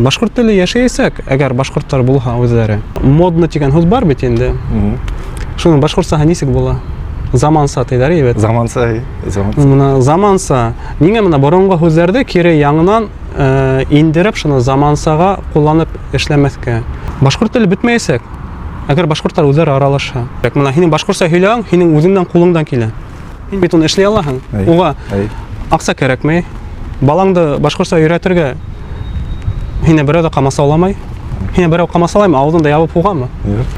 Башкорт теле яшәйсәк, әгәр башкортлар булһа үзләре. Модно дигән һүз бар бит инде. Шуның башкортсаһы нисек була? Заманса тийләр бит. Заманса. Моны заманса. Нигә моны борынгы һүзләрдә кире яңынан индереп шуны замансага кулланып эшләмәскә. Башкорт теле бетмәйсәк, әгәр башкортлар үзләре аралаша. Менә һинең башкортса һөйләгән, һинең үзеңнән кулыңдан килә. Һин бит уны эшли алаһың. Уга акса кирәкмәй. Балаңды башкортса өйрәтергә һине берәү дә камаса аламай. Һине берәү камаса аламы? Авызыңда ябып куйганмы?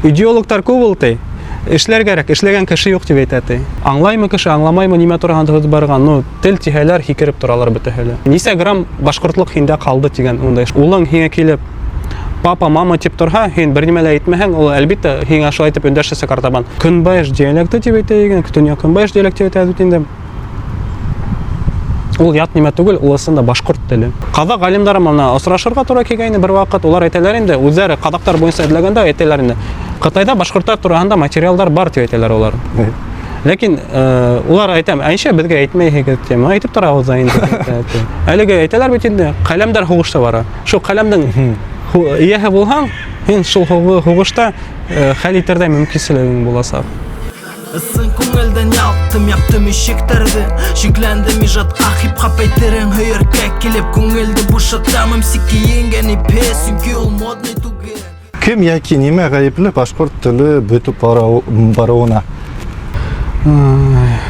Идеологтар күп ул ти. Эшләр кирәк, эшләгән кеше юк дип әйтә ти. Аңлаймы кеше, аңламаймы нимә турында һүз барган? Ну, тел тиһәләр, һикереп торалар бөтәһеләр. Нисә грамм башкортлык һиндә калды дигән ундай. Улың һиңә килеп папа, мама дип торһа, һин бер нимә лә әйтмәһәң, ул әлбиттә һиңә шулай итеп өндәшәсәк артабан. Көнбайыш диалекты дип әйтә дигән, Төньяк көнбайыш диалекты дип әйтә бит инде. Ул ят нимә түгел, ул исендә башкорт теле. Казак галимдары моны осрашырга туры килгән бер вакыт, улар әйтәләр инде, үзләре казактар буенча эзләгәндә әйтәләр инде. Кытайда башкортлар турында материаллар бар дип әйтәләр улар. Ләкин улар әйтәм, әйшә безгә әйтмәйһегез дип, моны әйтеп торабыз инде. Әлегә әйтәләр бит инде, каләмдәр хугышта бара. Шу каләмдән ияһе булһаң, һин шул хугышта хәл итәрдә мөмкинлегең буласак. Сын күңелдән яптым ишектерді Шикләндем ижатка хип-хап әйтерең Хөйеркә килеп күңелді бушатамым Сикиенгән ипе, сөнки ул модный түгел. Кем яки нимә гаепле башкорт теле бөтеп баруына?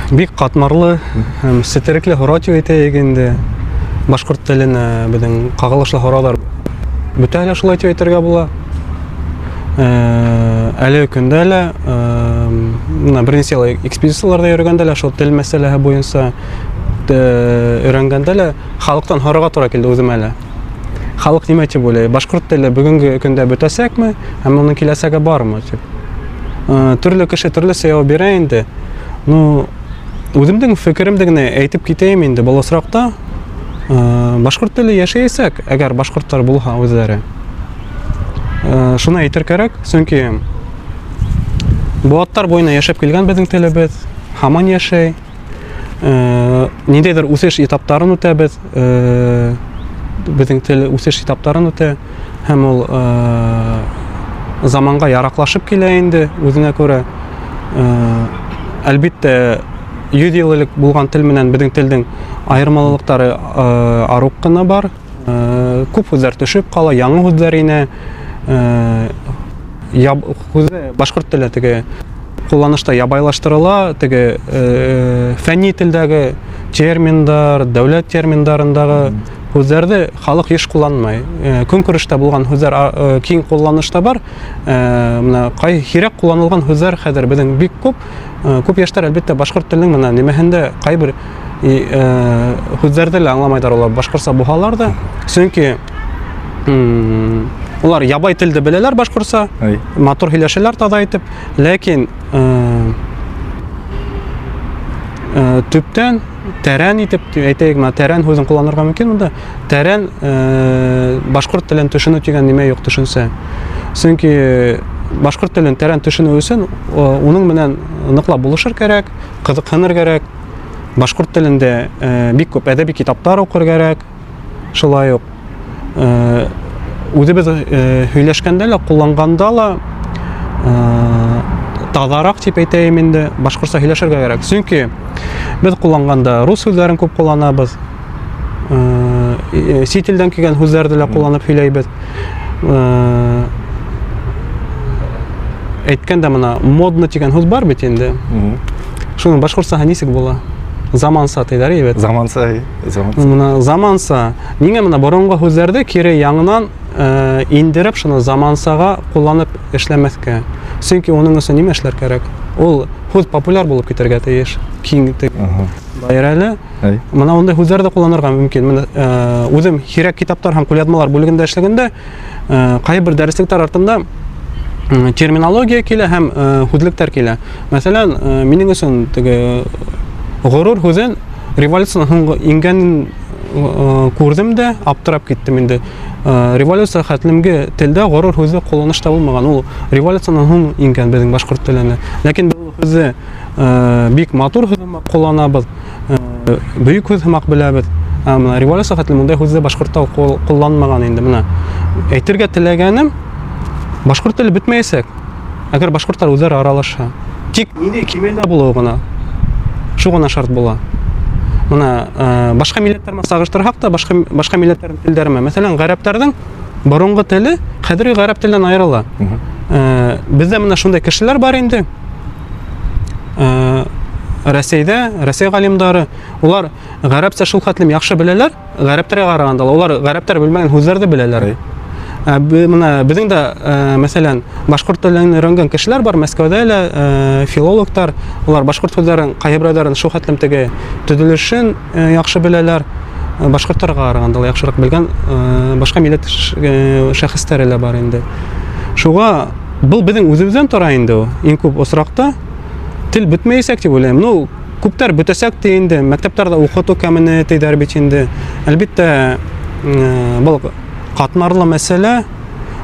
Бик катмарлы һәм сетерекле һорау әйтә инде. Башкорт теленә безнең кагылышлы һораулар бөтәһе шулай дип әйтергә була. Әле көндә лә берничә экспедицияларда йөргәндә лә шул тел мәсьәләһе буенча өйрәнгәндә лә халыктан һорарга туры килде үземә лә. Халык нимә дип уйлый? Башкорт теле бүгенге көндә бетәсәкме, һәм моның киләсәге бармы дип. Төрле кеше төрлесе җавап бирә инде. Ну, үземнең фикеремне генә әйтеп китәем инде буласракта. Башкорт теле яшәйсәк, әгәр башкортлар булһа үзләре. Шуны әйтер кирәк, чөнки бу аттар буена яшәп килгән безнең телебез, һаман яшәй. Ниндәйдер үсеш этаптарын үтәбез, безнең тел үсеш этаптарын үтә, һәм ул заманга яраклашып килә инде үзенә күрә. Әлбиттә 100 ел элек булган тел менән безнең телнең аермалыклары арук кына бар. Күп һүзләр төшеп кала, яңа һүзләр инә. Башкорт теле теге кулланышта ябайлаштырыла, теге фәнни телдәге терминдар, дәүләт терминдарындагы һүзләрне халык еш кулланмай. Көнкүрештә булган һүзләр киң кулланышта бар. Менә кай кирәк кулланылган һүзләр хәзер безнең бик күп. Күп яшьләр әлбиттә башкорт теленең менә нимәһендә кайбер һүзләрне лә аңламайдар улар башкортса булалар да. Чөнки улар ябай телде беләләр башкортса, матур һөйләшәләр таза итеп, ләкин төптән тәрән итеп әйтәйек, тәрән һүзен кулланырга мөмкин монда. Тәрән башкорт телен төшенү дигән нимә юк төшенсә. Чөнки башкорт телен тәрән төшенү өчен уның менән ныклап булышыр кирәк, кызыксыныр кирәк. Башкорт телендә бик күп әдәби китаплар укыр кирәк. Шулай ук үзебез һөйләшкәндә лә, кулланганда ла тазарак дип әйтәем инде, башкортса һөйләшергә кирәк. Чөнки без кулланганда рус һүзләрен күп кулланабыз. Чит илдән килгән һүзләрне лә кулланып һөйләйбез. Әйткәндә моны модно дигән һүз бар бит инде. Шуның башкортсаһы нисек була? Заманса тийләр бит. Заманса. Моны заманса. Нигә моны борынгы һүзләрне кире яңынан индереп шуны замансага кулланып эшләмәскә. Чөнки уның өчен нимә эшләр кирәк? Ул һүз популяр булып китәргә тиеш. Киң даирәле. Моны ондай һүзләрдә кулланырга мөмкин. Менә үзем кирәк китаплар һәм кулъязмалар бүлегендә эшләгәндә кайбер дәреслектәр артында терминология килә һәм һүзлектәр килә. Мәсәлән, минең өчен теге горур һүзен революциянең ингәнен күрдем дә, аптырап киттем инде. Революция хәтлемге телдә горур һүзе кулланышта булмаган. Ул революциянең ингән безнең башкорт теленә. Ләкин бу һүзе бик матур һүз кулланабыз. Бөек һүз һәм беләбез. Мына революция хәтле мондай сүзне башкортта кулланмаган инде. Менә әйтергә теләгәнем, башкорт теле бетмәячәк. Әгәр башкортлар үзләре аралаша. Тик нинди кимәлдә булуы гына. Шу гына шарт була. Менә башка милләтләр сагыштырсак та, башка милләтләрнең телләре, мәсәлән, гарәпләрнең борынгы теле хәзерге гарәп теленнән аерыла. Бездә менә шундай кешеләр бар инде. Россиядә, Россия галимдары, улар гарәпчә шул хәтлем яхшы беләләр, гарәпләргә караганда. Улар гарәпләр белмәгән сүзләрне беләләр. Менә безнең дә, мәсәлән, башкорт телен өйрәнгән кешеләр бар Мәскәүдә әле, филологлар, улар башкорт сүзләрен, кайберләрен шул хәтлем теге төзелешен яхшы беләләр. Башкортларга караганда яхшырак белгән башка милләт шәхесләре дә бар инде. Шуга бу безнең үзебездән тора инде, иң күп осракта тел бетмәячәк дип уйлыйм. Ну, күптәр бетәсәк тә инде, мәктәпләрдә укыту кәмене тәйдәр бит инде. Әлбәттә, бу катмарлы мәсьәлә.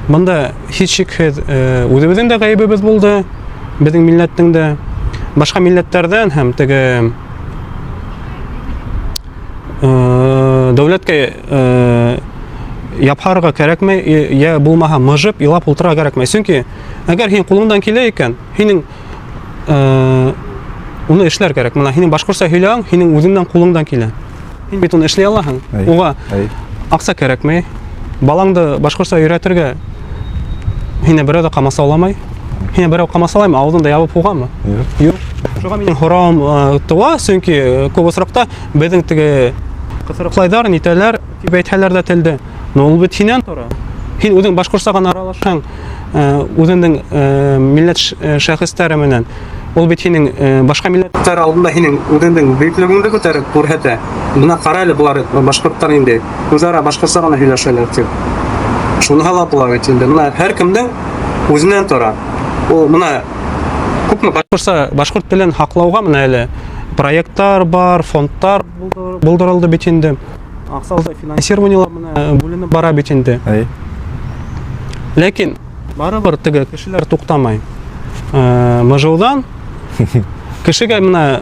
Монда һич шикһез үзебезнең дә гаебебез булды, безнең милләтнең дә, башка милләтләрдән һәм теге дәүләткә япарга кирәкмәй, я булмаһа мыжып, илап ултыра кирәкмәй. Чөнки әгәр һин кулыңдан килә икән, һинең уны эшләр кирәк. Менә һинең башкортча һөйләгән, һинең үзеңнән кулыңдан килә. Һин бит уны эшли алаһың. Уга акча кирәкмәй. Балаңды башкортча өйрәтергә һине берәү дә камасауламай. Һине берәү камасаламы, авызыңды ябып куйганмы? Юк. Шуга минең хорам туа, чөнки күп осракта безнең теге кысырыклайдар, нитәләр, дип әйтәләр дә телдә. Но ул бит һиннән тора. Һин үзең башкортча гына аралашсаң, үзеңнең милләт шәхесләре менән, ул бит һинең башка милләтләр алдында һинең үзеңнең бөеклегеңне күтәреп күрһәтә. Буна кара әле булар башкортлар инде. Үзара башкортча гына һөйләшәләр дип. Шуны халап була бит инде. Менә һәр кемнең үзеннән тора. Ул менә күпме башкорт телен хаклауга менә әле проекттар бар, фондтар булдырылды бит инде. Аксалда финансированиелар менә бүленеп бара бит инде. Ләкин барыбер теге кешеләр туктамай. Мыжылдан кешегә менә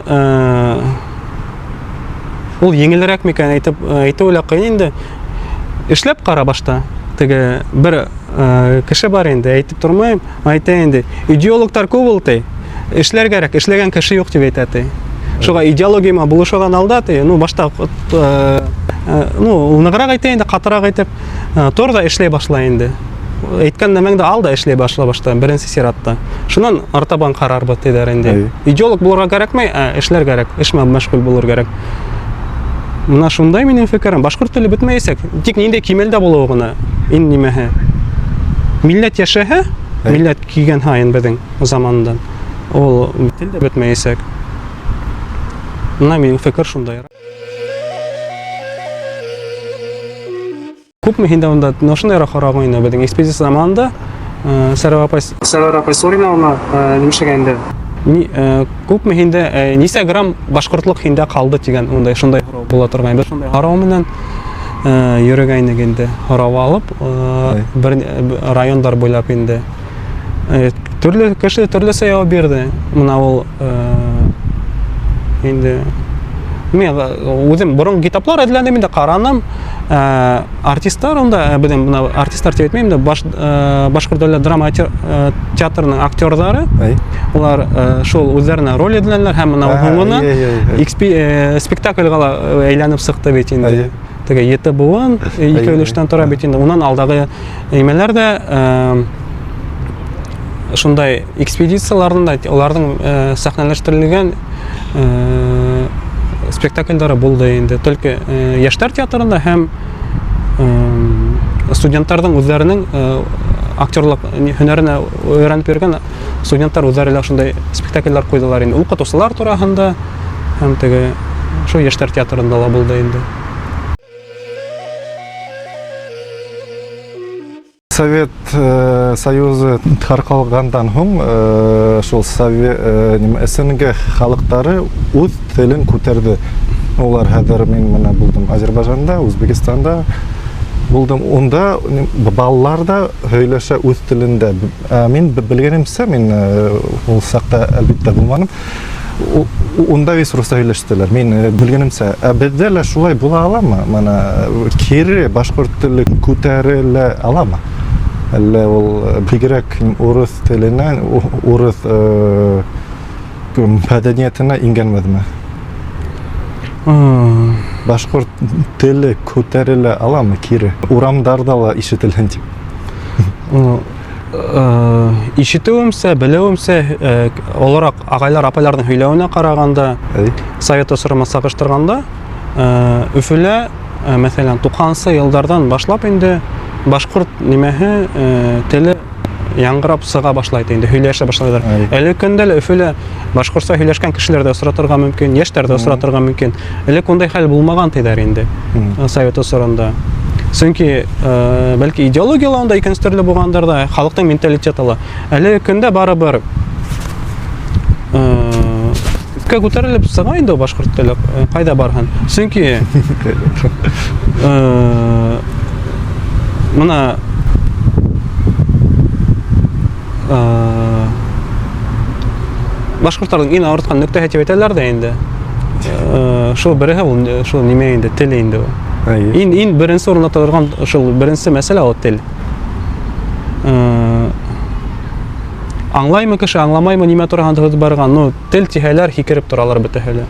ул еңелрәк микән әйтеп уйлакай инде. Эшләп кара башта. Теге бер кеше бар инде, әйтеп тормыйм, әйтә инде. Идеологтар күп булды. Эшләр кирәк, эшләгән кеше юк дип әйтә. Шуга идеологияма булышудан алда, ну башта ну ныграк әйтә инде, катырак әйтеп, торда эшләй башлай инде. Әйткән нәмәңдә ал да эшләй башла башта, беренче сиратта. Шуннан артабан карар бу тидәр инде. Идеолог булырга кирәкмәй, эшләр кирәк, эшмә мәшгуль булыр кирәк. Менә шундай минем фикерем. Башкорт теле бетмәячәк, тик нинди кимәлдә булуы гына, ин нимәһе. Милләт яшәһә, милләт кигән һайын безнең замандан, ул тел дә бетмәячәк. Менә минем фикер шундай. Күпме һиндә монда ношындай рахарагы инде безнең экспедиция заманында Сарапай Сорина нимшәгәндә. Күпме һиндә нисә грамм башкортлык һиндә калды дигән ундай шундай була торган. Без шундай харау менән йөргән инде. Харау алып бер райондар буйлап инде. Төрле кеше төрлесе ял бирде. Менә ул инде мен үзем борын китаплар әзерләндем инде, караным. Артистлар онда, безнең артистлар дип әйтмәйм дә, башкорт дәүләт драма театрының актерлары. Улар шул үзләренә роль эзләнделәр һәм менә ул спектакльгә әйләнеп сыкты бит инде. Теге 7 буын, 2 өлештән тора бит инде. Уннан алдагы әймәләр дә шундай экспедицияларында аларның сәхнәләштерелгән спектакльдары булды инде. Только яшьләр театрында һәм студентларның үзләренең актерлык һөнәренә өйрәнеп йөргән студентлар үзләре шундай спектакльләр куйдылар инде. Укытучылар тураһында һәм теге шул яшьләр театрында ла булды инде. Совет Союзы таркалгандан соң шул СНГ халыктары үз телен күтәрде. Олар хәзер мен менә булдым Азербайҗанда, Үзбекстанда булдым. Онда балалар да һөйләшә үз телендә. Мин белгәнемчә, мин ул сакта әлбәттә булмадым. Унда вес руста һөйләштеләр. Мин белгәнемчә, бездә лә шулай була аламы? Мана кире башкорт теле күтәрелә аламы? Әллә ул бигрәк урыс теленә, урыс мәдәниятенә ингәнмәдме? Башкорт теле күтәрелә аламы кире? Урамдарда ла ишетелгән дип. Ишетүемсә, белеүемсә, оларак агайлар, апайларның һөйләвенә караганда, Совет осырына сагыштырганда, Өфөлә, мәсәлән, 90-нчы еллардан башлап инде башкорт нимәһе теле яңгырап сыга башлайды инде, һөйләшә башлайлар. Әле көндә Өфөлә башкортча һөйләшкән кешеләр дә осратырга мөмкин, яшьтәр дә осратырга мөмкин. Элек ундай хәл булмаган тидәр инде Совет осырында. Чөнки бәлки идеологиялар анда икенче төрле булгандыр да, халыктың менталитеты ла. Әле көндә барыбер күтәрелеп сыга инде башкорт теле, кайда барган. Чөнки мына башкортларның иң авырткан нөктәһе дип әйтәләр дә инде. Шул береһе ул, шул нимә инде, тел инде ул. Иң беренче урында торган шул беренче мәсьәлә ул тел. Аңлаймы кеше, аңламаймы нимә торгандыгы барган, ну тел тиһәләр һикереп торалар бөтәһеле.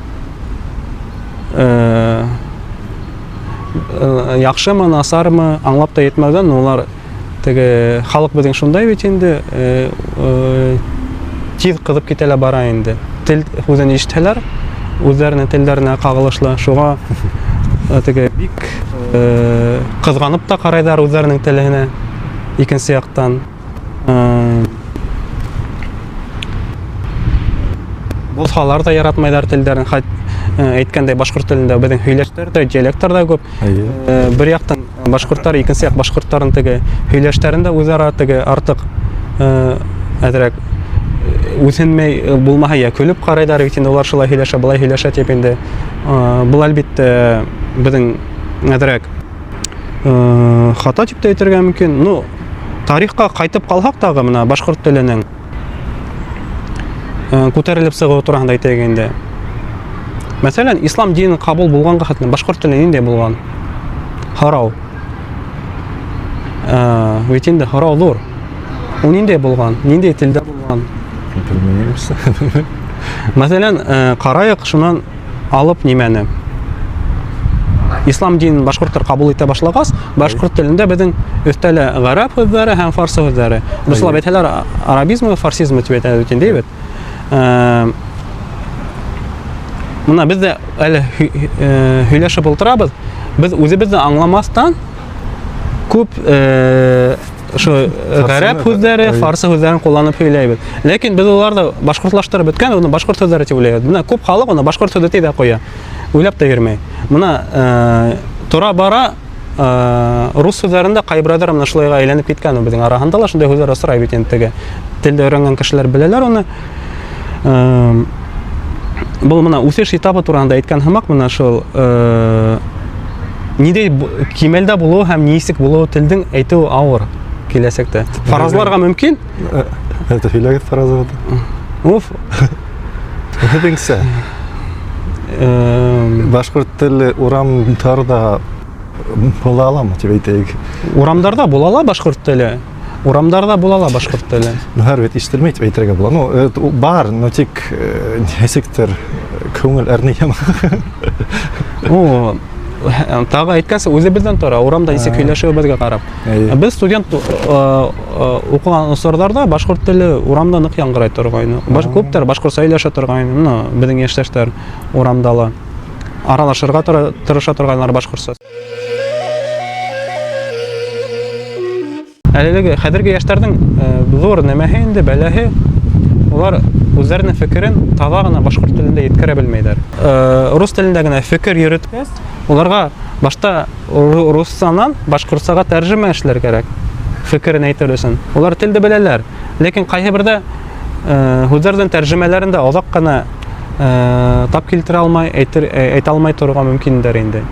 Яхшымы, насармы, аңлап та етмәгән, улар теге халык безнең шундай бит инде, тиз кызып китәләр бара инде. Тел үзен ишетәләр, үзләренең телләренә кагылышлы, шуңа теге бик кызганып та карайлар үзләренең теленә икенче яктан. Бусалар да яратмайлар телләрен, әйткәндәй башкорт телендә безнең һөйләштәр дә, диалектлар да күп. Бер яктан башкортлар, икенче як башкортларның теге һөйләштәрендә үзара теге артык әдрәк үсенмәй булмаһа я көлеп карайлар бит инде, улар шулай һөйләшә, булай һөйләшә дип инде. Бу әлбәттә безнең әдрәк хата дип тә әйтергә мөмкин. Ну, тарихка кайтып калсак тагы менә башкорт теленең күтәрелеп сыгуы турында әйтәйек инде. Мәсәлән, ислам динен кабул булганга хәтле башкорт теле нинди булган? Харау. Бит инде харау зур. Ул нинди булган? Нинди телдә булган? Белмәйм. Мәсәлән, карайык шуннан алып нимәне? Ислам динен башкортлар кабул итә башлагас, башкорт телендә безнең өстәле гарәп сүзләре һәм фарсы сүзләре. Бушлап әйтәләр, арабизм, фарсизм дип әйтәләр бит инде бит. Мына без дә әле һөйләшеп ултырабыз. Без үзебезне аңламастан күп шу гарәп сүзләре, фарсы сүзләрен кулланып һөйләйбез. Ләкин без уларны башкортлаштырып беткән, аны башкорт сүзләре дип уйлыйбыз. Менә күп халык аны башкорт сүзе дип куя. Уйлап та йөрмәй. Менә тора бара рус сүзләрендә кайберәдер менә шулайга әйләнеп киткән, безнең арасында ла шундай сүзләр осрай бит инде теге. Телдә өйрәнгән кешеләр беләләр аны. Бұл мына үсеш этабы турында әйткән һымак, мына шул ниндәй кимәлдә булуы һәм нисек булуы телдең әйтү авыр киләсәктә. Фаразларга мөмкин? Это һөйләгез фаразларда. Уф. Һәбеңсә. Башкорт теле урамдарда була аламы дип әйтәйек. Урамдарда була ала башкорт теле. Урамдарда була ала башкорт теле. Ну, һәр вет ишетелмәй дип әйтергә була. Ну, бар, но тик нисектер күңел әрнеем. О, тагы әйткәнсә, үзебездән тора, урамда нисек һөйләшүебезгә карап. Без студент укыган осырларда башкорт теле урамда нык яңгырай торгайны. Күптәр башкортча һөйләшә торгайны. Безнең яшьтәшләр урамдала аралашырга тырыша торганнар башкортча. Әлеге хәзерге яшьләрнең зур нәмәһе инде бәләһе, улар үзләренең фикерен таза гына башкорт телендә yetkерә белмәйләр. Рус телендә генә фикер йөрөткәс, уларга башта руссаннан башкортчага тәрҗемә эшләр кирәк. Фикерен әйтер өчен. Улар телде беләләр, ләкин кайһы бердә үзләренең тәрҗемәләрендә азак кына тап килтерә алмай, әйтә алмай торырга мөмкиндер инде.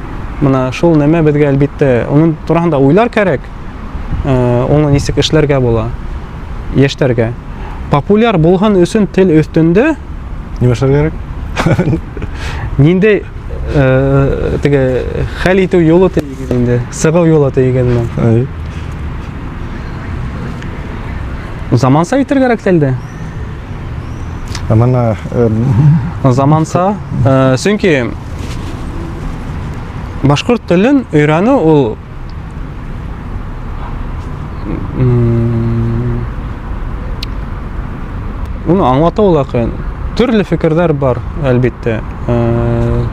Менә шул нәмә безгә әлбәттә уның турында уйлар кирәк. Оны нисек эшләргә була яшьләргә. Популяр булган өчен тел өстендә нимә эшләргә кирәк? Ниндәй теге хәл итү юлы тиген инде, сыгу юлы тигәнмен. Заманса итергәрәк телдә. Мана Заманса, чөнки башкорт телен өйрәнү ул уны аңлату ул акын. Төрле фикерләр бар, әлбәттә.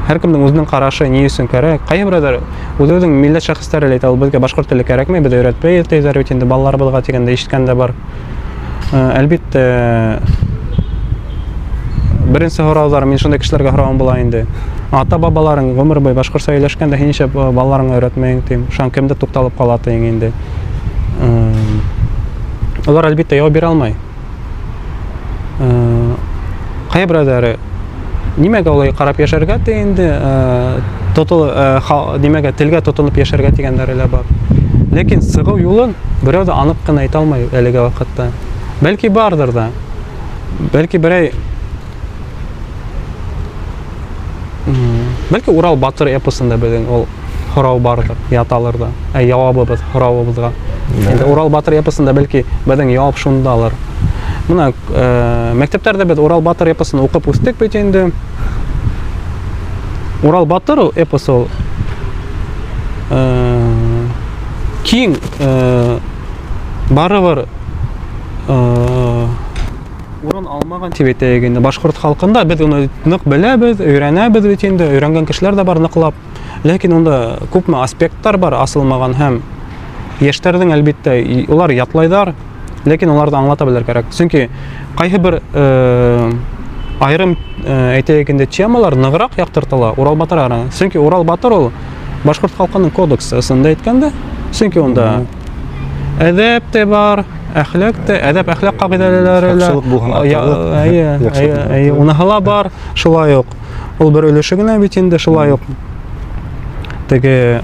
Һәркемнең үзенең карашы ни өчен кирәк. Кайберәүләр үзенең милләт шәхесләре әйтә, ул безгә башкорт теле кирәкми, без өйрәтмәй тезәр бит инде балаларыбызга дигәндә ишеткән дә бар. Әлбәттә беренче һораулар мин шундый кешеләргә һорауым була инде. Ата-бабаларың гомер буе башкортча сөйләшкәндә һин ничә балаларыңа өйрәтмәйң дим. Шуң кемдә тукталып кала тиң инде. Алар әлбәттә яуап бирә алмай. Кайберәүләре нимәгә улай карап яшәргә тиенде, нимәгә телгә тотынып яшәргә дигәннәре бар. Ләкин сыгу юлын берәү дә анык кына әйтә алмый әлеге вакытта. Бәлки бардыр да. Бәлки берәй Бәлки Урал Батыр эпосында безнең ул һорау бардыр, яталарда. Җавабыбыз һорауыбызга. Инде Урал Батыр эпосында бәлки безнең җавап шундалыр. Мына мәктәптәрдә без Урал Батыр эпосын укып үстек бит инде. Урал Батыр эпосы ул киң барыбер урын алмаган дип әйтәйек. Башкорт халкында без уны нык беләбез, өйрәнәбез бит инде, өйрәнгән кешеләр дә бар ныклап. Ләкин онда күпме аспекттар бар асылмаган һәм яшьләрнең әлбәттә улар ятлайдар, ләкин уларда аңлата белер кирәк. Чөнки кайһы бер айрым әйтәйек инде темалар ныграк яктыртыла Урал Батыр арасында. Чөнки Урал Батыр ул башкорт халкының кодексында әйткәндә, чөнки онда әдәп тә бар, әхлак тә, әдәп-әхлак кагыйдәләре уныһыла бар, шулай ук. Ул бер өлеше генә бит инде шулай ук. Теге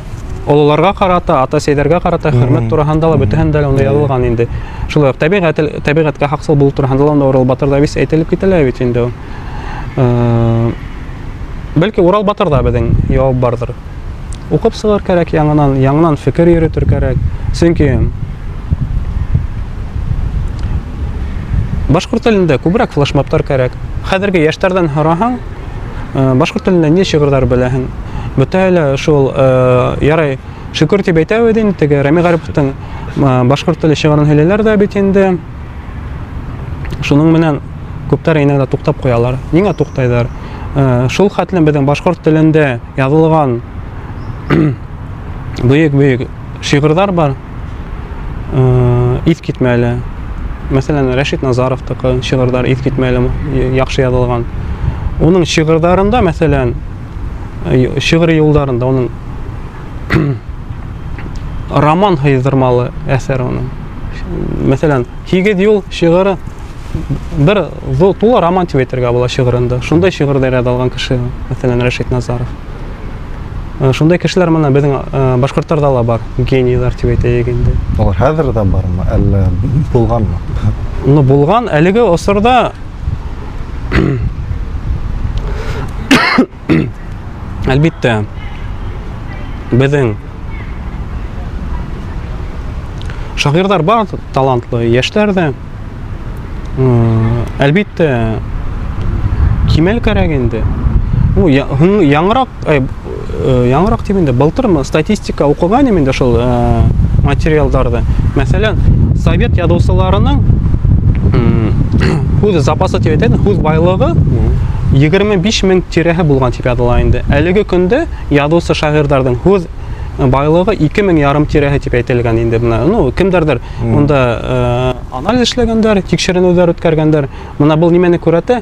олыларга карата, ата-сәйдәргә карата хөрмәт турында ла бөтенләй онда язылган инде. Шулай ук табигатькә хаксыз булу турында ла Урал Батырда бис әйтелеп китәлә бит инде. Бәлки Урал Батырда безнең җавап бардыр. Укып сыгыр кирәк яңадан фикер йөртер кирәк. Чөнки башкорт телендә күбрәк флешмобтар кирәк. Хәзерге яшьләрдән һораһаң, башкорт телендә ни шигырьләр беләһең? Бөтәле шул ярай Шөкер дип әйтәбез инде, теге Рами Гариповтың башкорт теле шигырен һөйләләр дә бит инде. Шуның менән күптәр инде туктап куялар. Нигә туктайлар? Шул хәтле безнең башкорт телендә язылган бөек шигырьләр бар. Ис китмәле. Мәсәлән, Рәшит Назаровтың шигырьләре ис китмәле, яхшы язылган. Оның шигырьләрендә, мәсәлән, шигырь юлларында оның роман хәйдермалы әсәр оның. Мәсәлән, Һигез юл шигыры бер тулы роман дип әйтергә була шигырында. Шундай шигырьләр язылган кеше, мәсәлән, Рәшит Назаров. Шундай кешеләр менә безнең башкортларда ла бар, генийлар дип әйтәйек инде. Алар хәзер дә бармы, әллә булганмы? Ну, булган, әлеге осырда әлбәттә безнең шагыйрьләр бар, талантлы яшьләр дә. Әлбәттә кимәл кирәк инде. Бу яңрак дип инде былтырмы статистика укыган идем инде шул материалларда. Мәсәлән, совет ядучыларының хүз запасы дип әйтәләр, хүз байлыгы 25 мең тирәһе булган дип языла инде. Әлеге көндә ядучы шагыйрьләрнең хүз байлыгы 2,5 тирәһе дип әйтелгән инде. Ну, кемдердер монда анализ эшләгәннәр, тикшеренүләр үткәргәннәр. Моны бу нимәне күрәтә?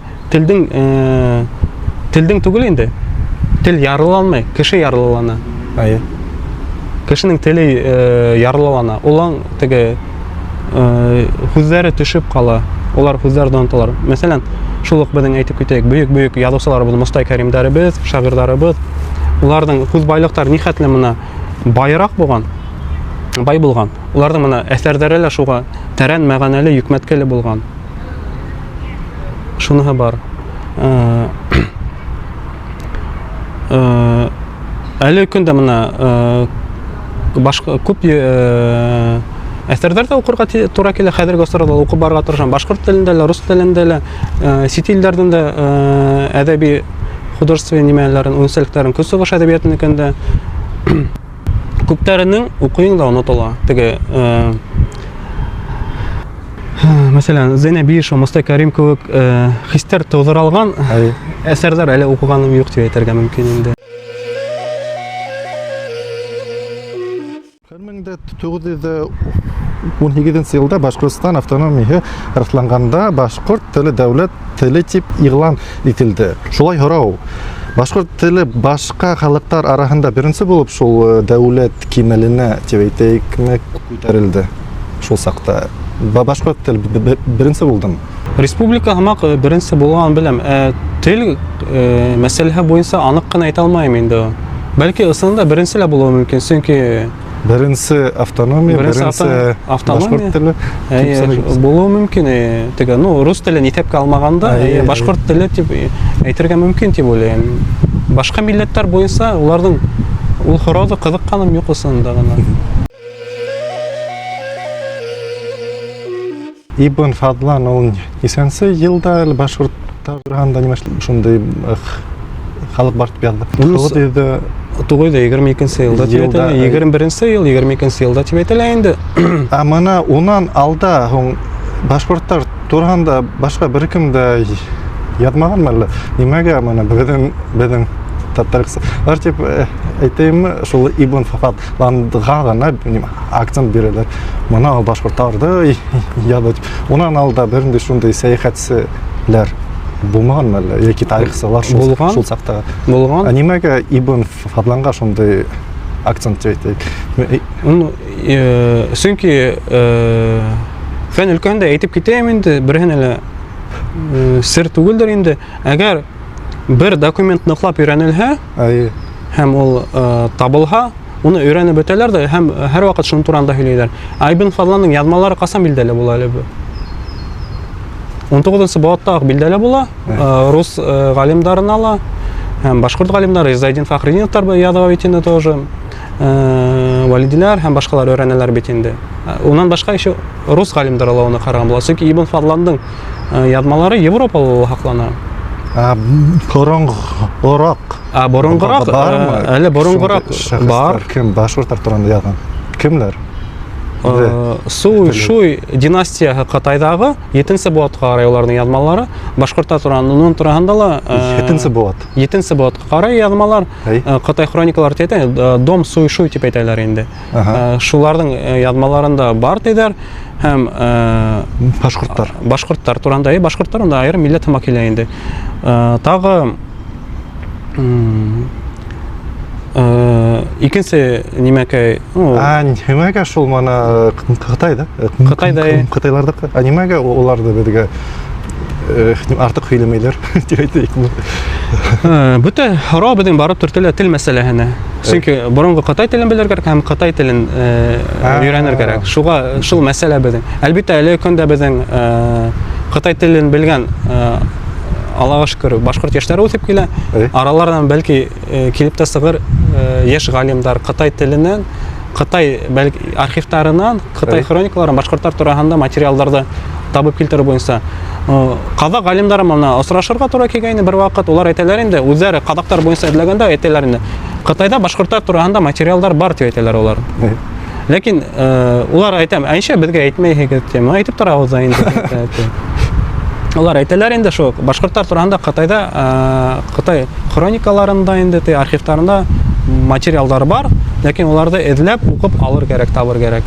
Телдең түгел инде. Тел ярыланмай, кеше ярылана. Кешенең теле ярылана. Улан теге хүзләре төшеп кала. Улар хүзләрдән онталар. Мәсәлән, шул ук безнең әйтеп китәйек, бөек язучыларыбыз, Мостай Кәримдәребез, шагыйрьләребез, уларның хүз байлыктары нихәтле моны байрак булган, бай булган. Уларның моны әсәрләре лә шуга тәрән мәгънәле, йөкмәткәле булган. Шуныһы бар. әле көндә менә башка күп әсәрләр дә укырга туры килә. Хәзерге гасырда укып барырга тырышам. Башкорт телендә лә, рус телендә лә, сит илләрдән дә әдәби художественный нимәләрен, үзенчәлекләрен, күз әдәбиятында күптәренең укуың да онытыла. Теге мәсәлән, Зәйнәбиев, Мостай Кәрим кебек хистәр тудыралган әсәрләр әле укыганым юк дип әйтергә мөмкин инде. 1918 елда Башкортстан автономиясы расланганда башкорт теле дәүләт теле дип игълан ителде. Шулай һорау. Башкорт теле башка халыктар арасында беренче булып шул дәүләт кимәленә дип әйтәйекме күтәрелде. Шул сакта башкорт теле беренче булдымы? Республика һәмак беренче булган беләм. Тел мәсьәләһе буенча анык кына әйтә алмыйм инде. Бәлки ысында беренче лә булуы мөмкин, чөнки Беренче автономия, беренче башкорт теле булуы мөмкин. Теге, рус телен итәпкә алмаганда, башкорт теле дип әйтергә мөмкин дип уйлыйм. Башка милләттәр буенча уларның ул хорозы кызыкканым юк ысында гына. Ибн Фадлан ул нисәнче елда башкорттар турында нимә шундай халык бар дип язды. 1922 елда, 21 ел, 22 елда дип әйтелә инде. Моны унан алда башкорттар турында башка беркем дә язмаган мәллә. Нимәгә моны безнең татарча бар дип әйтәм, шул Ибн Фадланга гына акцент бирәләр. Моны башкорттарды язды. Унан алда бернинди шундай сәяхәтчеләр булмаган мәллә, яки тарихчылар шул сакта булган. Нимәгә Ибн Фадланга шундай акцент әйтәйек? Чөнки фән өлкәндә әйтеп китәм инде, берһен әле сер түгелдер инде. Әгәр бер документ ныклап өйрәнелһә, һәм ул табылһа, уны өйрәнеп бетәләр дә һәм һәр вакыт шуның турында һөйләйләр. Ибн Фадланның язмалары касан билдәле була әле бу? 19-нчы бааттагы билдәле була, рус галимдарына ла, һәм башкорт галимдары Изайдин Фахридиновтар яза бит инде тоже, Валидилар һәм башкалар өйрәнәләр бит инде. Унан башка еще рус галимдары ла уны караган була. Чөнки Ибн Фадланның язмалары Европада хаклана. Борынгырак. Борынгырак, әле борынгырак бар. Кем башкорттар турында язган? Кемләр? Шуй династияһы Кытайдагы 7нче буатка карай уларның язмалары, башкорттар турында ла 7нче буат. 7нче буатка карай язмалар, Кытай хроникалары әйтә, Дом Суй Шуй дип әйтәләр инде. Шуларның язмаларында бар диләр һәм башкорттар турында, башкорттар анда аерым милләт вәкиле инде. Тагы икенче нимәкәй, нимәгә шул моны Кытайда? Кытайларда. Нимәгә уларда безгә артык сөйләмәйләр дип әйтәйекме? Бүтә һорау безнең барып төртелә тел мәсьәләһенә. Чөнки борынгы Кытай телен белергә кирәк һәм Кытай телен өйрәнергә кирәк. Шуга шул мәсьәлә безнең. Әлбәттә, әле көндә безнең Кытай телен белгән Аллага шөкер, башкорт яшьләре үсеп килә. Аралардан бәлки килеп тә сыгыр яшь галимдар Кытай теленнән, Кытай архивларыннан, Кытай хроникаларын башкортлар турында материалларда табып килтерү буенча. Казак галимдары моны осрашырга туры килгән бер вакыт улар әйтәләр инде, үзләре казактар буенча эзләгәндә әйтәләр инде. Кытайда башкортлар турында материаллар бар дип әйтәләр улар. Ләкин улар әйтәм, әншә безгә әйтмәйһегез дип, әйтеп торабыз инде. Улар әйтәләр инде шул башкортлар турында Кытайда Кытай хроникаларында инде архивларында материалдар бар, ләкин уларды эзләп укып алыр кирәк, табыр кирәк.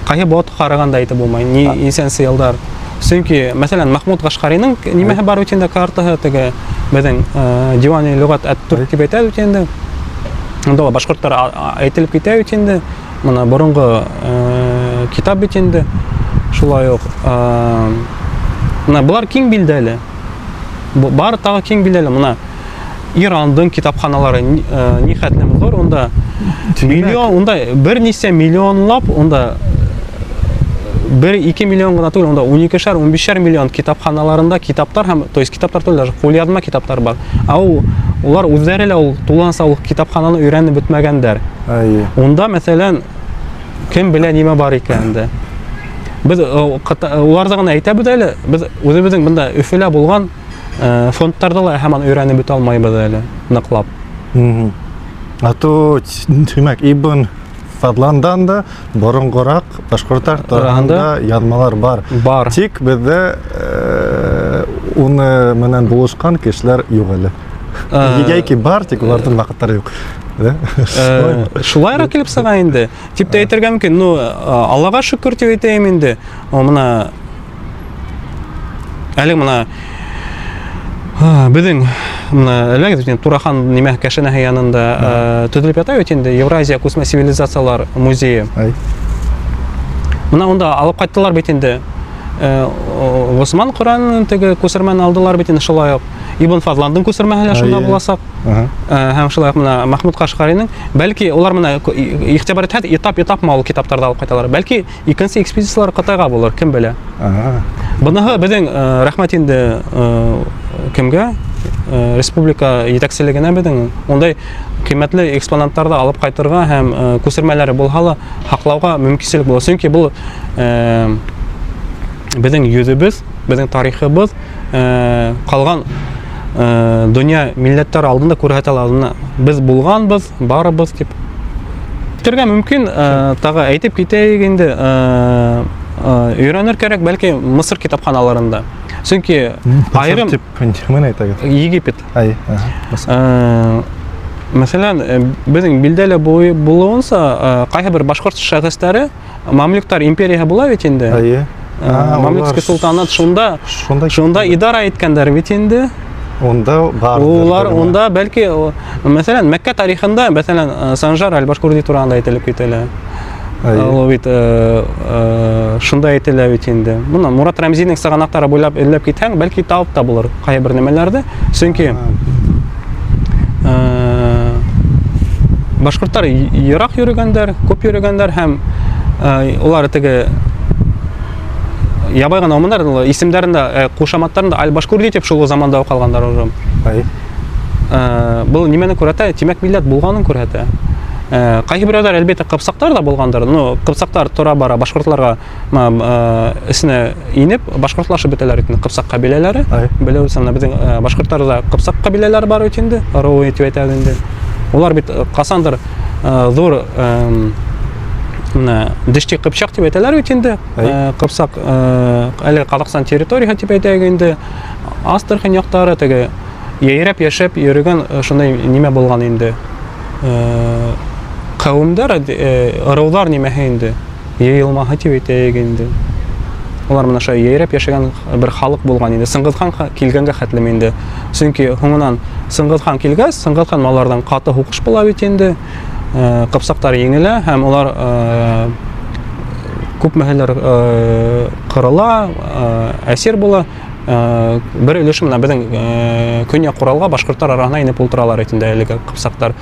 Кайы бот караганда әйтеп булмай, ни исәнсе елдар. Чөнки, мәсәлән, Махмуд Гашкариның нимәһе бар үтендә картаһы, теге безнең Дивани лугат ат-Турк дип әйтә үтендә. Анда башкортлар әйтелеп китә үтендә. Моны борынгы китап бит инде. Шулай ук булар киң билдәле. Бар тагы киң билдәле. Моны Ирандың китапханалары ни хәтле зур, онда миллион, онда берничә миллионлап, онда 1-2 миллион гына түгел, онда 12-15 миллион китапханаларында китаптар һәм, то есть китаптар түгел, кулъязма китаптар бар. Ау улар үзләре лә ул туланса ул китапхананы өйрәнеп бетмәгәннәр. Ай. Унда мәсәлән кем белә нимә бар икән дә. Без уларда гына әйтәбез әле, без үзебезнең монда Өфөлә булган фондтарда ла һаман өйрәнеп бетә алмыйбыз әле, ныклап. А то тимәк Ибн Фадландан да борынгырак башкортлар турында язмалар бар. Бар. Тик бездә уны менән булышкан кешеләр юк әле. Яки бар, тик улардан вакытлары юк. Шулайрак килеп сыга инде. Тип әйтергә мөмкин, ну Аллага шөкер дип әйтәм инде. Моны әле моны безнең әлбәттә Турахан нимә кәшенә янында төзелеп ята бит инде Евразия күсмә цивилизациялар музее. Моны онда алып кайттылар бит инде. Госман Коранын теге күсермән алдылар бит инде шулай ук. Ибн Фадландың күсермәһе шунда буласак. Һәм шулай ук менә Махмуд Кашгариның, бәлки улар менә игътибар итә, этап мал китаптарда алып кайталар. Бәлки икенче экспедициялар Кытайга булыр, кем белә. Буны безнең рәхмәт инде кемгә? Республика җитәкчелегенә безнең ондай кыйммәтле экспонатларда алып кайтырга һәм күсермәләре булса ла хаклауга мөмкинлек була. Чөнки бу безнең йөзебез, безнең тарихыбыз калган дөнья милләттәр алдында күрһәтә алдына без булганбыз, барыбыз дип. Әйтергә мөмкин, тагы әйтеп китәйек инде, өйрәнер кирәк бәлки Мысыр китапханаларында. Чөнки айрым Египет. Мәсәлән, безнең билдәле булуынса, кайһы бер башкорт шәхесләре мамлюктар империяһы була бит инде. Мамлюкский султанат шунда идара иткәннәр бит инде. Онда бар. Улар онда бәлки, мәсәлән, Мәккә тарихында, мәсәлән, Санжар аль-Башкурди турында әйтелеп китәлә. Ул бит шунда әйтелә бит инде. Моны Мурат Рәмзинең сыганактары буйлап эзләп китһәң, бәлки табып та булыр кайбер бер нәмәләрдә. Чөнки башкортлар ерак йөргәннәр, күп йөргәннәр һәм улар теге ябай гына моннар исемнәрендә, кушаматтарында аль-Башкурди дип шул заманда калганнар уже. Бу нимәне күрәтә? Тимәк милләт булганын күрәтә. Кайбер бирләр әлбәттә кыпсактар да булгандыр. Ну, кыпсактар тора бара башкортларга исенә инеп, башкортлашып бетәләр икән кыпсак кабиләләре. Беләсезме, безнең башкортларда кыпсак кабиләләре бар икән инде, Руи дип әйтәләр инде. Улар бит касандыр зур Дишти Кыпчак дип әйтәләр бит инде. Кыпсак әле Казакстан территориясы дип әйтәләр инде. Астрахань яктары теге яйрәп яшәп йөргән шундай нимә булган инде. Кавымдар, ырыулар нимәһе инде. Йыелмаһы дип әйтәләр инде. Улар менә шулай яйрәп яшәгән бер халык булган инде. Сыңгызхан килгәнгә хәтлем инде. Чөнки һуңынан Сыңгызхан килгәс, Сыңгызхан маллардан каты һугыш була бит инде. Кыпсактар еңелә һәм улар күп мәһәлләр кырыла, әсир була. Бер өлеше менә безнең Көньяк Уралга башкортлар арасына инеп ултыралар итендә әлеге кыпсактар.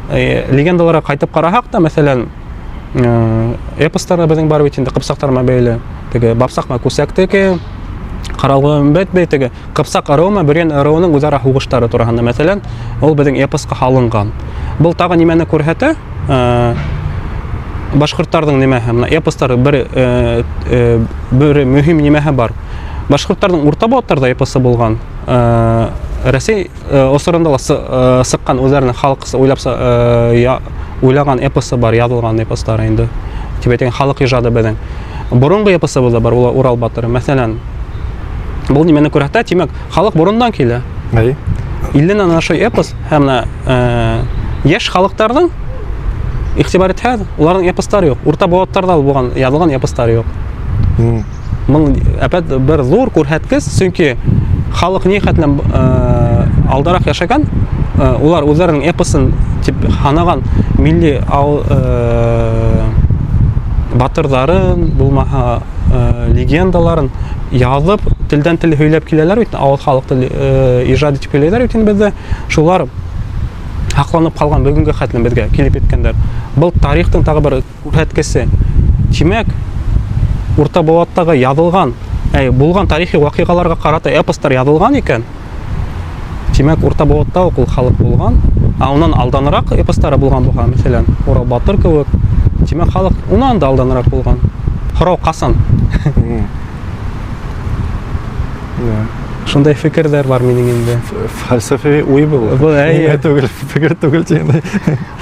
Легендаларга кайтып карасак та, мәсәлән, эпостарда безнең бар бит инде кыпсактар мәбәйле. Теге Бапсакма күсәктәге каралган бит теге кыпсак араума берен арауның үзара һугыштары турында мәсәлән, ул безнең эпоска халынган. Бу тагы нимәне күрһәтә? Башкортларның нимәһе, менә эпостар бер мөһим нимәһе бар. Башкортларның урта буаттарда эпосы булган. Россия осырында сыккан үзләренең халык уйлаган эпосы бар, язылган эпостар инде. Тибеттән халык иҗады белән. Борынгы эпосы да бар, Урал батыры. Мәсәлән, бу нимәне күрһәтә? Тимәк, халык борындан килә. Илленнән ана шул эпос һәм яшь халыктарның игътибар итһә, уларның эпостары юк. Урта буаттарда булган, язылган эпостары юк. Моң әпәт бер зур күрһәткес, чөнки халык ни хәтлем алдарак яшәгән, улар үзләренең эпосын дип ханаган милли батырларын, булмаһа легендаларын язып, телдән тел һөйләп киләләр бит, авыл халык теле иҗат итеп киләләр бит бездә. Шулар хакланып калган бүгенге хәтлем безгә килеп иткәннәр. Бу тарихтың тагы бер күрһәткесе. Тимәк, урта буаттагы язылган, булган тарихи вакыйгаларга карата эпостар язылган икән. Тимәк, урта бавытта ук ул халык булган, а унан алданрак эпостары булган буга, мәсәлән, Урал Батыр кебек. Тимәк, халык унан да алданрак булган. Һорау касан? Шундай фикерләр бар минең инде. Фәлсәфи уй был. Бу, әйе. Түгел, фикер түгел тигәндәй.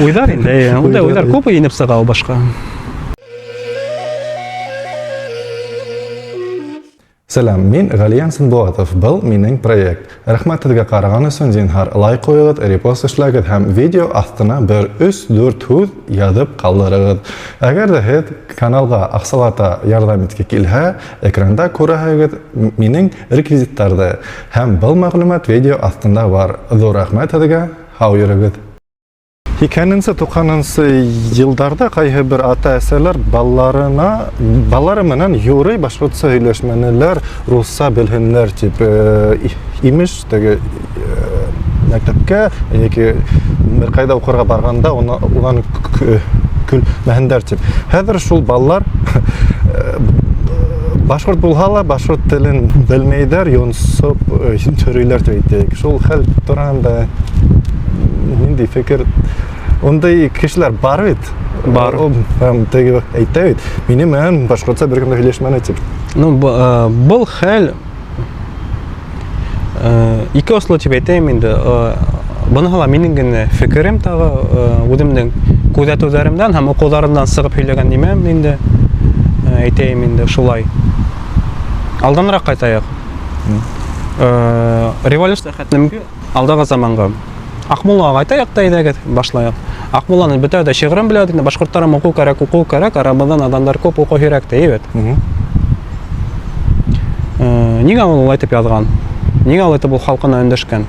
Уйлар инде, әйе. Ундай Уйлар, уйлар күп инеп сыга ул башка. Сәлам, мин Галиян Сынбуатов. Был минең проект. Рәхмәт сезгә караган өчен зинһар лайк куегыз, репост эшләгез һәм видео астына бер 3-4 һүз язып калдырыгыз. Әгәр дә һез каналга аксалата ярдәм итке килһә, экранда күрәһегез минең реквизитларда һәм был мәгълүмат видео астында бар. Зур рәхмәт сезгә. Һау йөрегез. 2090 елларда кайһы бер ата-әсәләр баллары менән юрый башкортча һөйләшмәнеләр, русча белһеннәр дип имеш теге мәктәпкә яки бер кайда укырга барганда уларны көлмәһеннәр дип. Хәзер шул баллар башкорт булһалар, башкорт телен белмәйдәр, йонсып төрөйләр дип әйтик. Шул хәл турында нинди фикер? Ондай кешеләр бар бит. Бар. Һәм теге әйтә бит. Минем менән башкортча бер кемдә һөйләшмәне дип. Ну, был хәл ике осло дип әйтәм инде. Буныһыла минең генә фикерем тагы үземнең күзәтүләремдән һәм укуларымдан сыгып һөйләгән нимәм инде әйтәм инде шулай. Алданрак кайтайык. Революция хәтлемге алдагы заманга Акмуллага айтайык та идегез, башлайык. Акмулланы бөтәдә шигырен беләдек, башкортларым уку кирәк, арабадан адандар күп уку кирәк әйбәт. Нигә ул әйтеп язган? Нигә ул әйтеп ул халкына өндәшкән?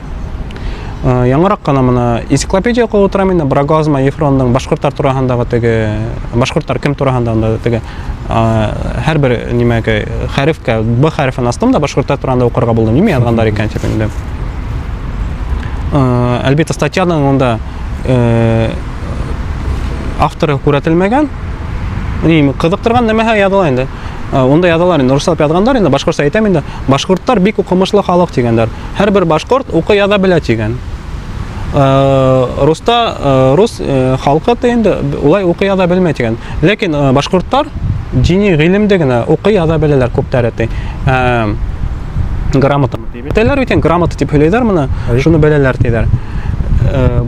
Яңарак кына моны энциклопедия кылып утырам инде, Брагазма Ефронның башкортлар турагындагы теге, башкортлар кем турагындагы теге һәрбер нимәгә хәрефкә Б хәрефен астым да башкортлар турагында укырга булдым. Нимә язгандар икән дип инде. Әлбәттә статьяның онда авторы күрәтелмәгән. Кызыктырган нәмәһе языла инде. Онда язалар инде, русча язгандар инде, башкортча әйтәм инде. Башкортлар бик укымышлы халык дигәннәр. Һәрбер башкорт укый яза белә дигән. Рус халкы инде улай укый яза белмәй дигән. Ләкин башкортлар дини гыйлемдә генә укый яза беләләр күптәре. Грамота дип әйтәләр икән, грамота дип һөйләйләр моны, шуны беләләр диләр.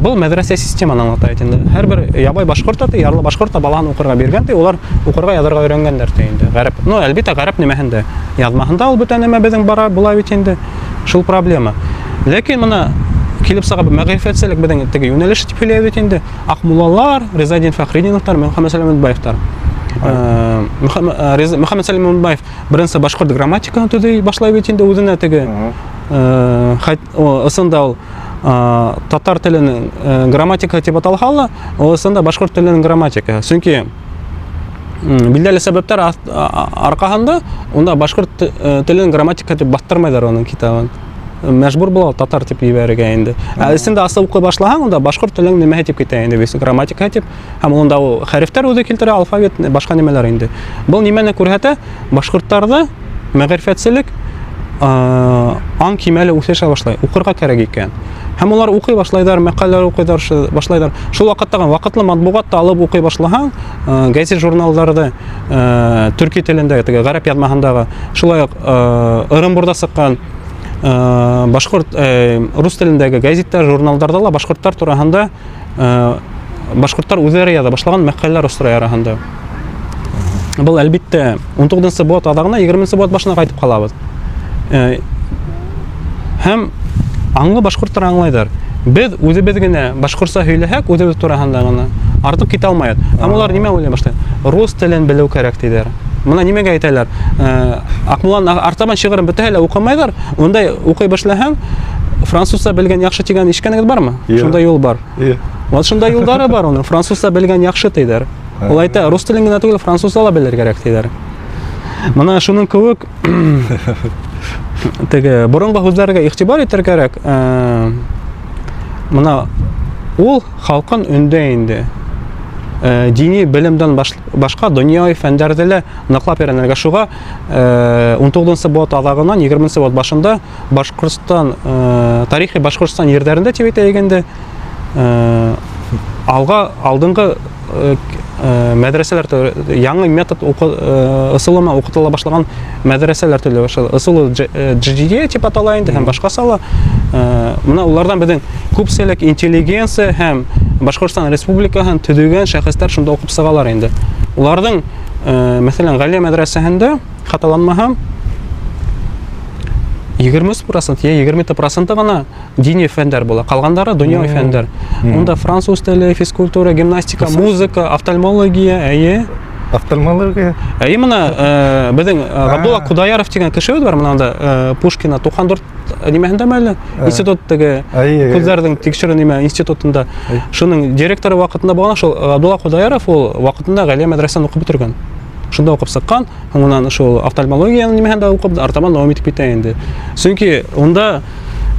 Бу мәдрәсә системаны аңлата инде. Һәрбер ябай башкорт аты, ярлы башкорт баланы укырга биргән, улар укырга язарга өйрәнгәннәр инде. Гарәп, ну әлбәттә гарәп нимәһендә, язмаһында ул бөтен нәмә безнең бара була бит инде. Шул проблема. Ләкин моны килеп сыга мәгърифәтсезлек безнең теге юнәлеш дип һөйләй бит инде. Акмуллалар, Резадин Фәхридиновтар, Мөхәммәд Сәлимовбаевтар. Мөхәммәд Сәлимовбаев беренче башкорт грамматиканы төзей башлай бит инде үзенә теге. Ысында ул татар теленең грамматика дип аталһа, ысында башкорт теленең грамматика. Чөнки билдәле сәбәпләр аркаһында унда башкорт теленең грамматика дип баттырмайлар аның китабын. Мәҗбүр була татар дип ибәргә инде. Исендә асыл укый башлаган, унда башкорт теленең нимә дип китә инде, бис грамматика дип. Һәм унда ул хәрефтәр үзе килтерә, алфавит, башка нимәләр инде. Бу нимәне күрһәтә? Башкортларда мәгърифәтсезлек аң кимәле үсешә башлай, укырга кирәк икән. Һәм улар укый башлайдар, мәкаләләр укыйлар башлайдар. Шул вакыттагы вакытлы матбугатта алып укый башлаган, газет журналларда төрки телендә, теге гарәп язмаһындагы, шулай ук Орынбурда сыккан башкорт рус телендәге газеттар, журналларда ла башкортлар турында башкортлар үзләре яза башлаган мәкаләләр устырай арасында. Бу әлбәттә 19 бот адагына 20 бот башына кайтып калабыз. Һәм аңлы башкортлар аңлайдар. Без үзебез генә башкортча һөйләһәк, үзебез турында гына артык китә алмаят. Һәм улар нимә уйлый башлый? Рус телен белү кирәк диләр. Моны нимәгә әйтәләр? Акмулланың артабан шигырен бөтәһе укымайдар. Унда укый башлаһаң, французча белгән яхшы дигән ишкәнегез бармы? Шунда юл бар. Вот шунда юллары бар уның. Французча белгән яхшы диләр. Ул әйтә, рус телен генә түгел, французча ла белергә кирәк диләр. Моны шуның кебек теге борынгы һүзләргә игътибар итәргә кирәк. Моны ул халкын өндә инде. дини белемдән башка дөньяви фәннәрдә лә ныклап өйрәнергә. Шуңа 19 бот адагыннан 20 бот башында Башкортстан тарихи Башкортстан йөрдәрендә дип әйтәйгәндә алдынгы мәдрәсәләр яңа метод ысулыма укытыла башлаган мәдрәсәләр төрле ысулы җидия дип атала инде һәм башка сала. Менә улардан безнең күпселек интеллигенция һәм Башкортстан Республикаһын төзегән шәхестәр шунда укып сыгалар инде. Уларның мәсәлән Галия мәдрәсәһендә хаталанмаһам 20% я 20% гына дини фәннәр була. Калгандары дөньяви фәннәр. Монда француз теле, физкультура, гимнастика, музыка, офтальмология, Офтальмология. Именно безнең Габдулла Кудаяров дигән кеше бар монда Пушкина 94 нимәһендә мәле институттагы күзләрнең тикшерү нимә институтында. Шуның директоры вакытында булган шул Габдулла Кудаяров ул вакытында Галия мәдрәсәсен укып бетергән. Шунда укып сыккан, һәм шул офтальмологияны нимәһендә укып артаман дәвам итеп китә инде. Чөнки онда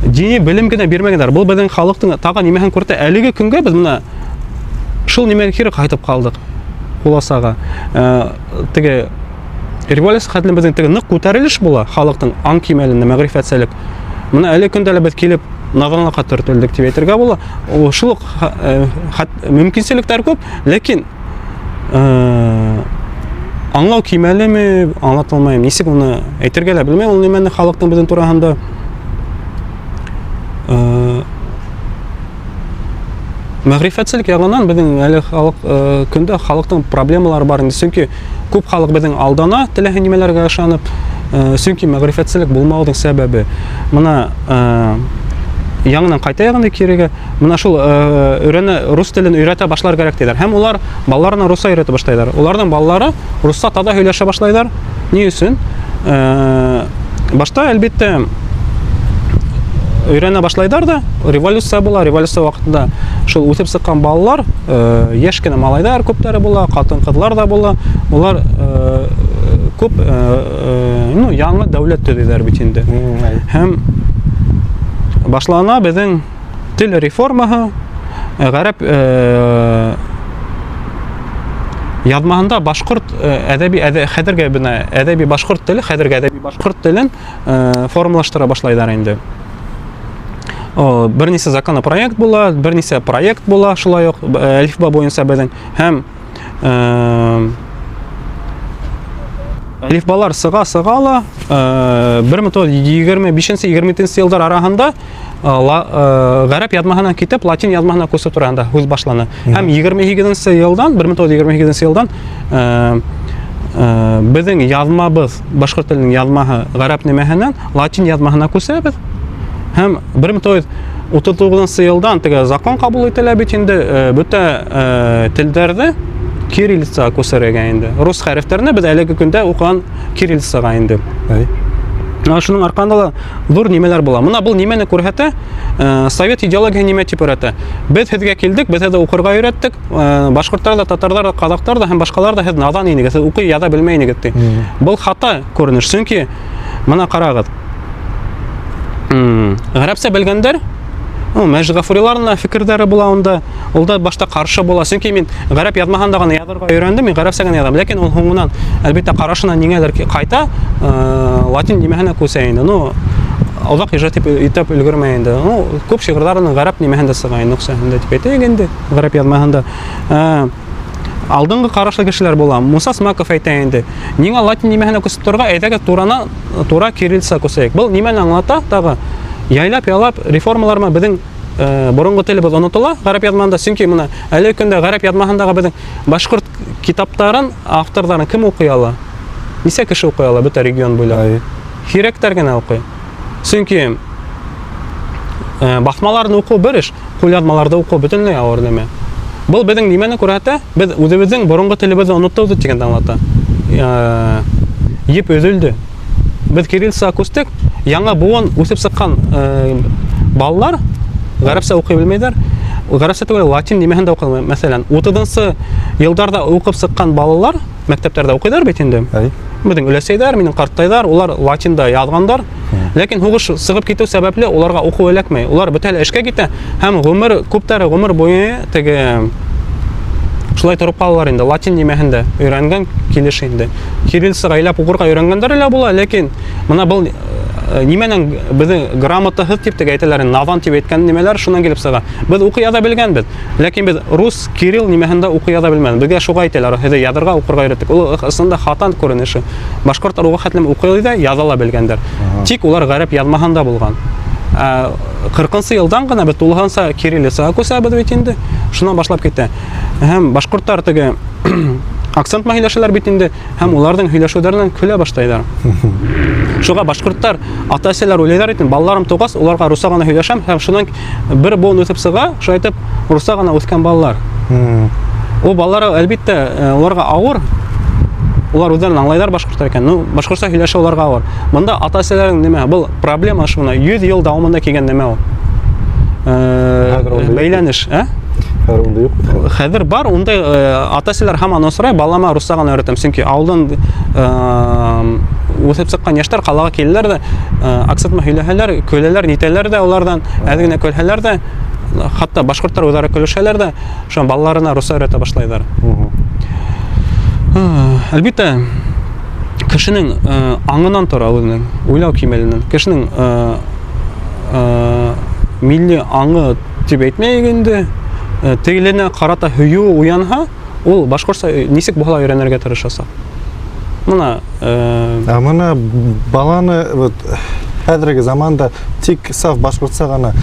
дини белем генә бирмәгәннәр. Бу безнең халыкның тагы нимәһен күрде. Әлеге көнгә без менә шул нимәгә кире кайтып калдык. Хуласага. Теге революция хәтле безнең теге нык күтәрелеш була халыкның ан кимәлендә мәгърифәтсәлек. Менә әле көндә лә без килеп наданлыкка төртелдек дип әйтергә була. Шул мөмкинчелектәр күп, ләкин аңлау кимәлеме, аңлатылмайм. Нисек уны әйтергә лә белмәм. Ул нимәне халыкның безнең тураһында мәгърифәтсезлек ягыннан безнең әле халык көндә халыкның проблемалары бар инде. Чөнки күп халык безнең алдана теләһә нимәләргә ышанып, чөнки мәгърифәтсезлек булмаудың сәбәбе. Менә яңадан кайта ягында кирегә, менә шул рус телен өйрәтә башлар кирәк диләр. Һәм улар балаларына русча өйрәтә башлайлар. Уларның балалары русча тада сөйләшә башлайлар. Ни өчен? Башта әлбәттә өйрәнә башлайлар да, революция була, революция вакытында шул үтеп сыккан балалар, яшь кенә малайлар күптәре була, хатын-кызлар да була. Улар күп яңа дәүләт төзиләр бит инде. Һәм башлана безнең тел реформаһы, гарәп язмаһында башкорт хәзергә бина әдәби башкорт теле, хәзергә әдәби башкорт телен формалаштыра башлайлар инде. Бернисә законопроект була, бернисә проект була, шулай ук әлифба буенча безнең һәм әлифбалар сыга-сыгала 1925-20 елдар арасында гарәп язмаһына китеп латин язмаһына күсү турында үз башланы. Һәм 1922 елдан безнең язмабыз, башкорт теленең язмаһы гарәп нимәһеннән латин язмаһына күсәбез. Һәм 1939 елдан теге закон кабул ителә бит инде бөтә телдәрдә кириллица күсәргә инде. Рус хәрефләренә без әлеге көндә укыган кириллицага инде. Шуның арканда зур нимәләр була. Менә бу нимәне күрһәтә, совет идеология нимә дип өйрәтә. Без һезгә килдек, без һезгә укырга өйрәттек. Башкортлар да, татарлар да, казактар да һәм башкалар да һез надан инегез, укый яза белмәй инегез ди. Бу хата күренеш, чөнки менә карагыз. Гарәпчә белгәндәр, Мәҗит Гафуриларның фикерләре була анда. Ул да башта каршы була. Чөнки мин гарәп язмаһында гына язарга өйрәндем, мин гарәпчә генә язам. Ләкин ул һуңыннан әлбәттә карашына ниңәдер кайта латин нимәһенә күсә инде. Озак итеп өлгермәй инде. Күп шигырьләрнең гарәп нимәһендә сыга инде, нөхсәһендә дип әйтәгәндә, гарәп язмаһында. Алдынгы карашлы кешеләр була. Муса Смаков әйтә инде. Ниңә латин нимәһенә күсеп торга, әйдәгә тура кириллица күсәйек. Бу нимәне аңлата тагы? Яйлап реформаларма безнең борынгы телебез онытыла гарәп язмаһында. Чөнки менә әле көндә гарәп язмаһындагы безнең башкорт китаптарын, авторларын кем укый ала? Нисә кеше укый ала бөтә регион буйлап? Хирәктәр генә укый. Чөнки басмаларны уку бер эш, кулъязмаларда уку бөтенләй авыр нәмә. Бу безнең нимәне күрһәтә? Без үзебезнең борынгы телебезне онытабыз дигән аңлата. Йеп өзелде. Без кириллица күстек, яңа буын үсеп сыккан балалар гарәпчә укый белмәйдәр. Гарәпчә түгел, латин нимәһендә укый. Мәсәлән, 30 елларда укып сыккан балалар мәктәпләрдә укыйлар бит инде. Безнең өләсәйләр, минең карттайлар, улар латинда язгандар. Ләкин хугыш сыгып китү сәбәпле уларга уку эләкмәй. Улар бөтәле эшкә китә һәм күптәре гомер буе теге Шулай торып калалар инде. Латин нимәһендә өйрәнгән килеш инде. Кириллица гаилә укырга өйрәнгәндәр лә була, ләкин моны был нимәнең безнең грамотаһыз дип теге әйтәләр, надан дип әйткән нимәләр шуннан килеп сыга. Без укый яза белгәнбез, ләкин без рус, кирилл нимәһендә укый яза белмәбез. Безгә шуга әйтәләр, һеҙ язарга, укырга өйрәттек. Ул ысында хатан күренеше. Башкортлар уга хәтлем укый да, яза ла белгәннәр. Тик улар гарәп язмаһында булган. 40-нчы елдан гына бит тулганса кириллицага күсәбез бит инде. Шуннан башлап китә. Һәм башкортлар теге акцент мәһиләшәләр бит инде, һәм уларның һөйләшүләреннән көлә башлайлар. Шуга башкортлар ата-әсәләр уйлыйлар икән, балаларым тугас, уларга руска гына һөйләшәм, һәм шуннан бер буын үтеп сыга, шулай итеп руска гына үскән балалар. Ул балалар әлбиттә уларга авыр. Улар үзләрен аңлайлар башкортлар икән. Ну, башкортча һөйләшә уларга авыр. Монда ата-әсәләрнең нимә? Бу проблема шуны 100 ел дәвамында килгән нимә ул? Бәйләнеш, Хәзер бар, ундай ата-әсәләр һаман осрай, балама русча гына өйрәтәм, чөнки авылдан үсеп чыккан яшьтәр калага киләләр дә, акцент һөйләһәләр, көләләр, нитәләр дә улардан, әз генә көлһәләр дә, хәтта башкортлар үзләре көлешәләр дә, шуң балаларына русча өйрәтә башлайлар. Әлбиттә, кешенең аңынан тора үзенең, уйлау кимәленнән. Кешенең милли аңы дип әйтмәйек инде, тегеленә карата һөю уянһа, ул башкортча нисек була өйрәнергә тырышасы. Моны моны баланы вот хәзерге заманда тик саф башкортча гына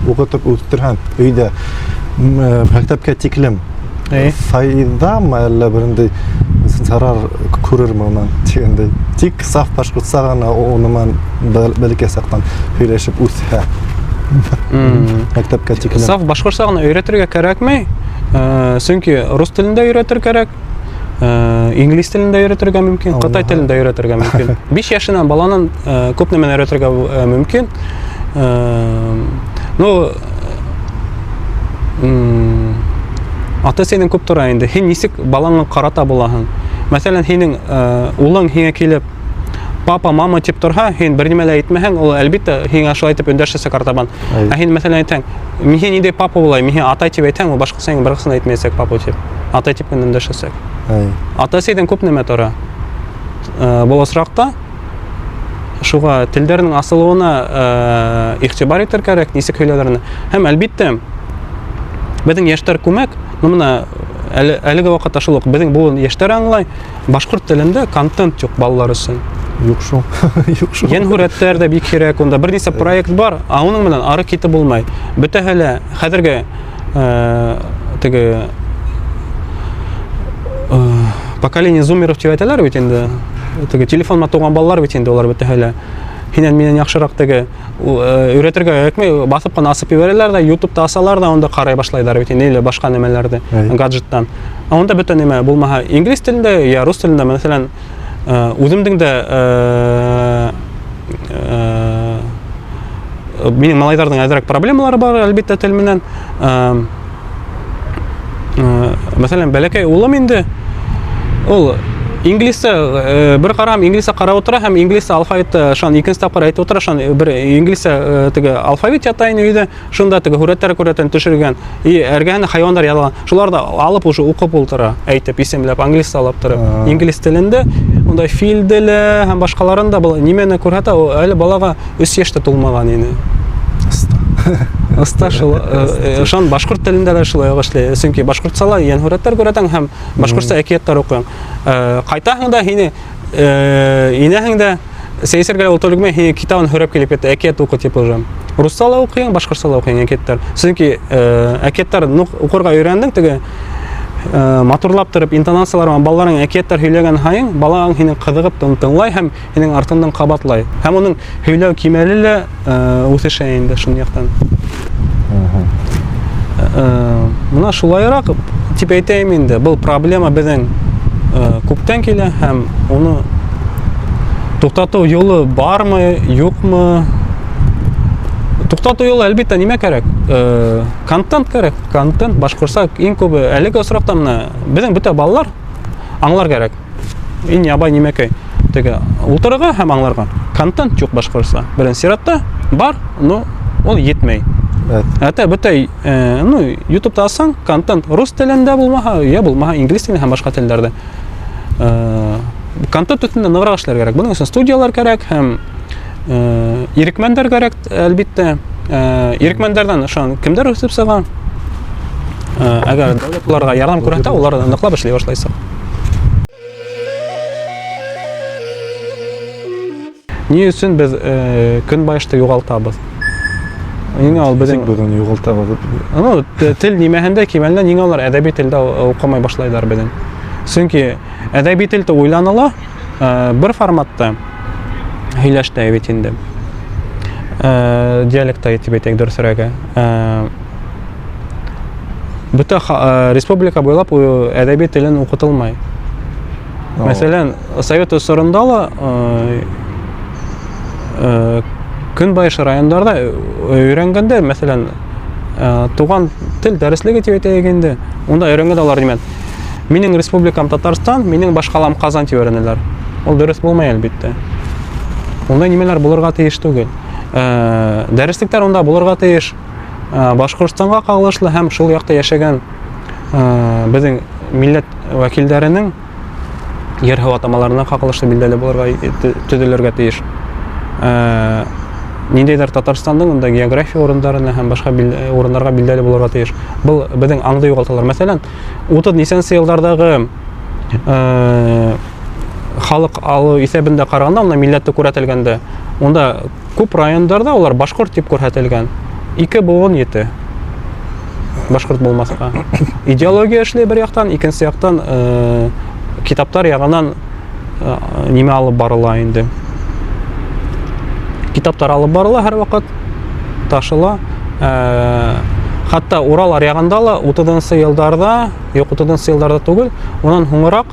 укытып үттерһәм, өйдә мәктәпкә тиклем файдамы әллә берендәй зарар күрерме моннан дигәндәй. Тик саф башкортча гына оныман бәлкәсәктән һөйләшеп үсә. Мәктәпкә тиклем. Саф башкортча гына өйрәтергә кирәкме? Чөнки рус телендә өйрәтер кирәк, инглиз телендә өйрәтергә мөмкин, кытай телендә өйрәтергә мөмкин. 5 яшеннән баланың күп нәмәне өйрәтергә мөмкин. Ну, ата-әсәнең күп тора инде. Һин нисек балаңны карата булаһың? Мәсәлән, һинең улың һиңа килеп папа, мама дип торһа, һин бер нимә лә әйтмәһәң, ул әлбиттә һиңа шулай итеп өндәшәсәк артабан. Ә һин мәсәлән әйтәң, мин инде папа булай, мин атай дип әйтәң, ул башкасының берсен әйтмәсәк папа дип. Атай дип кенә өндәшәсәк. Ата-әсәдән күп нәмә тора. Бу осракта шуга телдәрнең асылуына игътибар итәр кирәк, нисек һөйләләрне. Һәм әлбиттә безнең яшьтәр күмәк, моны әлеге вакытта шул ук безнең бу яшьтәр аңлай, башкорт телендә контент юк балалар өчен. Юк шул. Янһүрәттәр дә бик кирәк, онда бер нисә проект бар, аның белән ары китеп булмай. Бөтәһелә хәзерге теге поколение зумеров дип әйтәләр бит инде. Теге телефонга туган балалар бит инде, улар бөтәһелә. Һиннән миннән яхшырак теге өйрәтергә кирәкми, басып кына асып ибәрәләр дә, YouTube'та асалар да, онда карай башлайлар бит инде, башка нәмәләрдә, гаджеттан. Онда бөтә нәмә булмаһа, инглиз телендә, я рус телендә, мәсәлән, үземнең дә минем малайларның әзрәк проблемалары бар, әлбиттә тел менән. Мәсәлән, бәләкәй улым инде, ул инглизчә бер карам, инглизчә карап утыра һәм инглизчә алфавитты шан икенче тапкыр әйтеп утыра, шан бер инглизчә теге алфавит ята инде өйдә, шунда теге хүрәттәр күрәтен төшергән, и әргәне хайваннар язган. Шуларда алып уже укып утыра, әйтеп исемләп англизчә алып торып. Инглиз телендә онда фил теле һәм башкаларында бу нимәне күрһәтә, ул әле балага 3 яшьтә тулмаган инде. Оста шул, шан башкорт телендә дә шулай эшләй. Чөнки башкортчала янһүрәттәр күрәтәң һәм башкортча әкияттәр укыйң. Кайтаһың да һине инәһең дә сәйсергә утыргымы һине китабын хөрәп килеп китә, әкият укы дип узам. Русча ла укыйң, башкортча ла укыйң әкияттәр. Чөнки әкияттәр укырга өйрәндең, теге матурлап торып интонациялар белән балаларның әкияттәр һөйләгән һайын, балаң һине кызыгып тыңлай һәм һинең артыңдан кабатлай. Һәм уның һөйләү кимәле лә үсешә инде шул яктан. Моны шулайрак дип әйтәм инде. Бу проблема безнең күптән килә һәм уны туктату юлы бармы, юкмы? Туктату юлы әлбиттә нимә кирәк? Контент кирәк. Контент башкортча иң күбе әлеге осракта менә безнең бөтә балалар аңлар кирәк. Иң ябай нимәкәй? Теге утырырга һәм аңларга. Контент юк башкортча. Беренче чиратта бар, но ул йетмәй. Әтә бөтәй, ну, YouTube'да алсаң, контент рус телендә булмаһа, я булмаһа инглиз телендә һәм башка телләрдә. Контент өстендә ныграк эшләр кирәк. Буның өчен студиялар кирәк һәм ирекмәндәр кирәк, әлбиттә. Ирекмәндәрдән ошан кемдер үсеп сыга? Әгәр дәүләтләргә ярдәм күрһәтә, улар ныклап эшли башлайса. Ни өчен без көнбайышты югалтабыз? Ниңә ул безнең бүген югалтабыз? Ну, тел нимәһендә кимәлдә ниңә алар әдәби телдә укымай башлайлар безнең? Чөнки әдәби телдә уйланыла, бер форматта һөйләштә бит инде. Диалектта итеп әйтәк дөресрәге. Бөтә республика буйлап әдәби телен укытылмай. Мәсәлән, Совет усырында ла көнбайыш районнарда өйрәнгәндә, мәсәлән, туган тел дәреслеге дип әйтәгәндә, онда өйрәнгәндә алар димән. Минең республикам Татарстан, минең башкалам Казан дип өйрәнәләр. Ул дөрес булмый әлбиттә. Онда нимәләр булырга тиеш түгел. Дәреслектәр онда булырга тиеш. Башкортстанга кагылышлы һәм шул якта яшәгән безнең милләт вәкилләренең ер-һыу атамаларына кагылышлы билдәле булырга төзелергә тиеш. Ниндәйдер Татарстанның онда география урыннарына һәм башка урыннарга билдәле булырга тиеш. Бу безнең аңды югалталар. Мәсәлән, 30 еллардагы халык алу исәбендә караганда, онда милләтте күрсәтелгәндә, онда күп районнарда улар башкорт дип күрсәтелгән. 2 буын ете. Башкорт булмаска. Идеология эшле бер яктан, икенче яктан китаптар ягыннан нимә алып барыла инде. Китаптар алып барыла һәр вакыт, ташыла. Хәтта Урал аръягында ла 30 елларда, юк 30 елларда түгел, унан һуңрак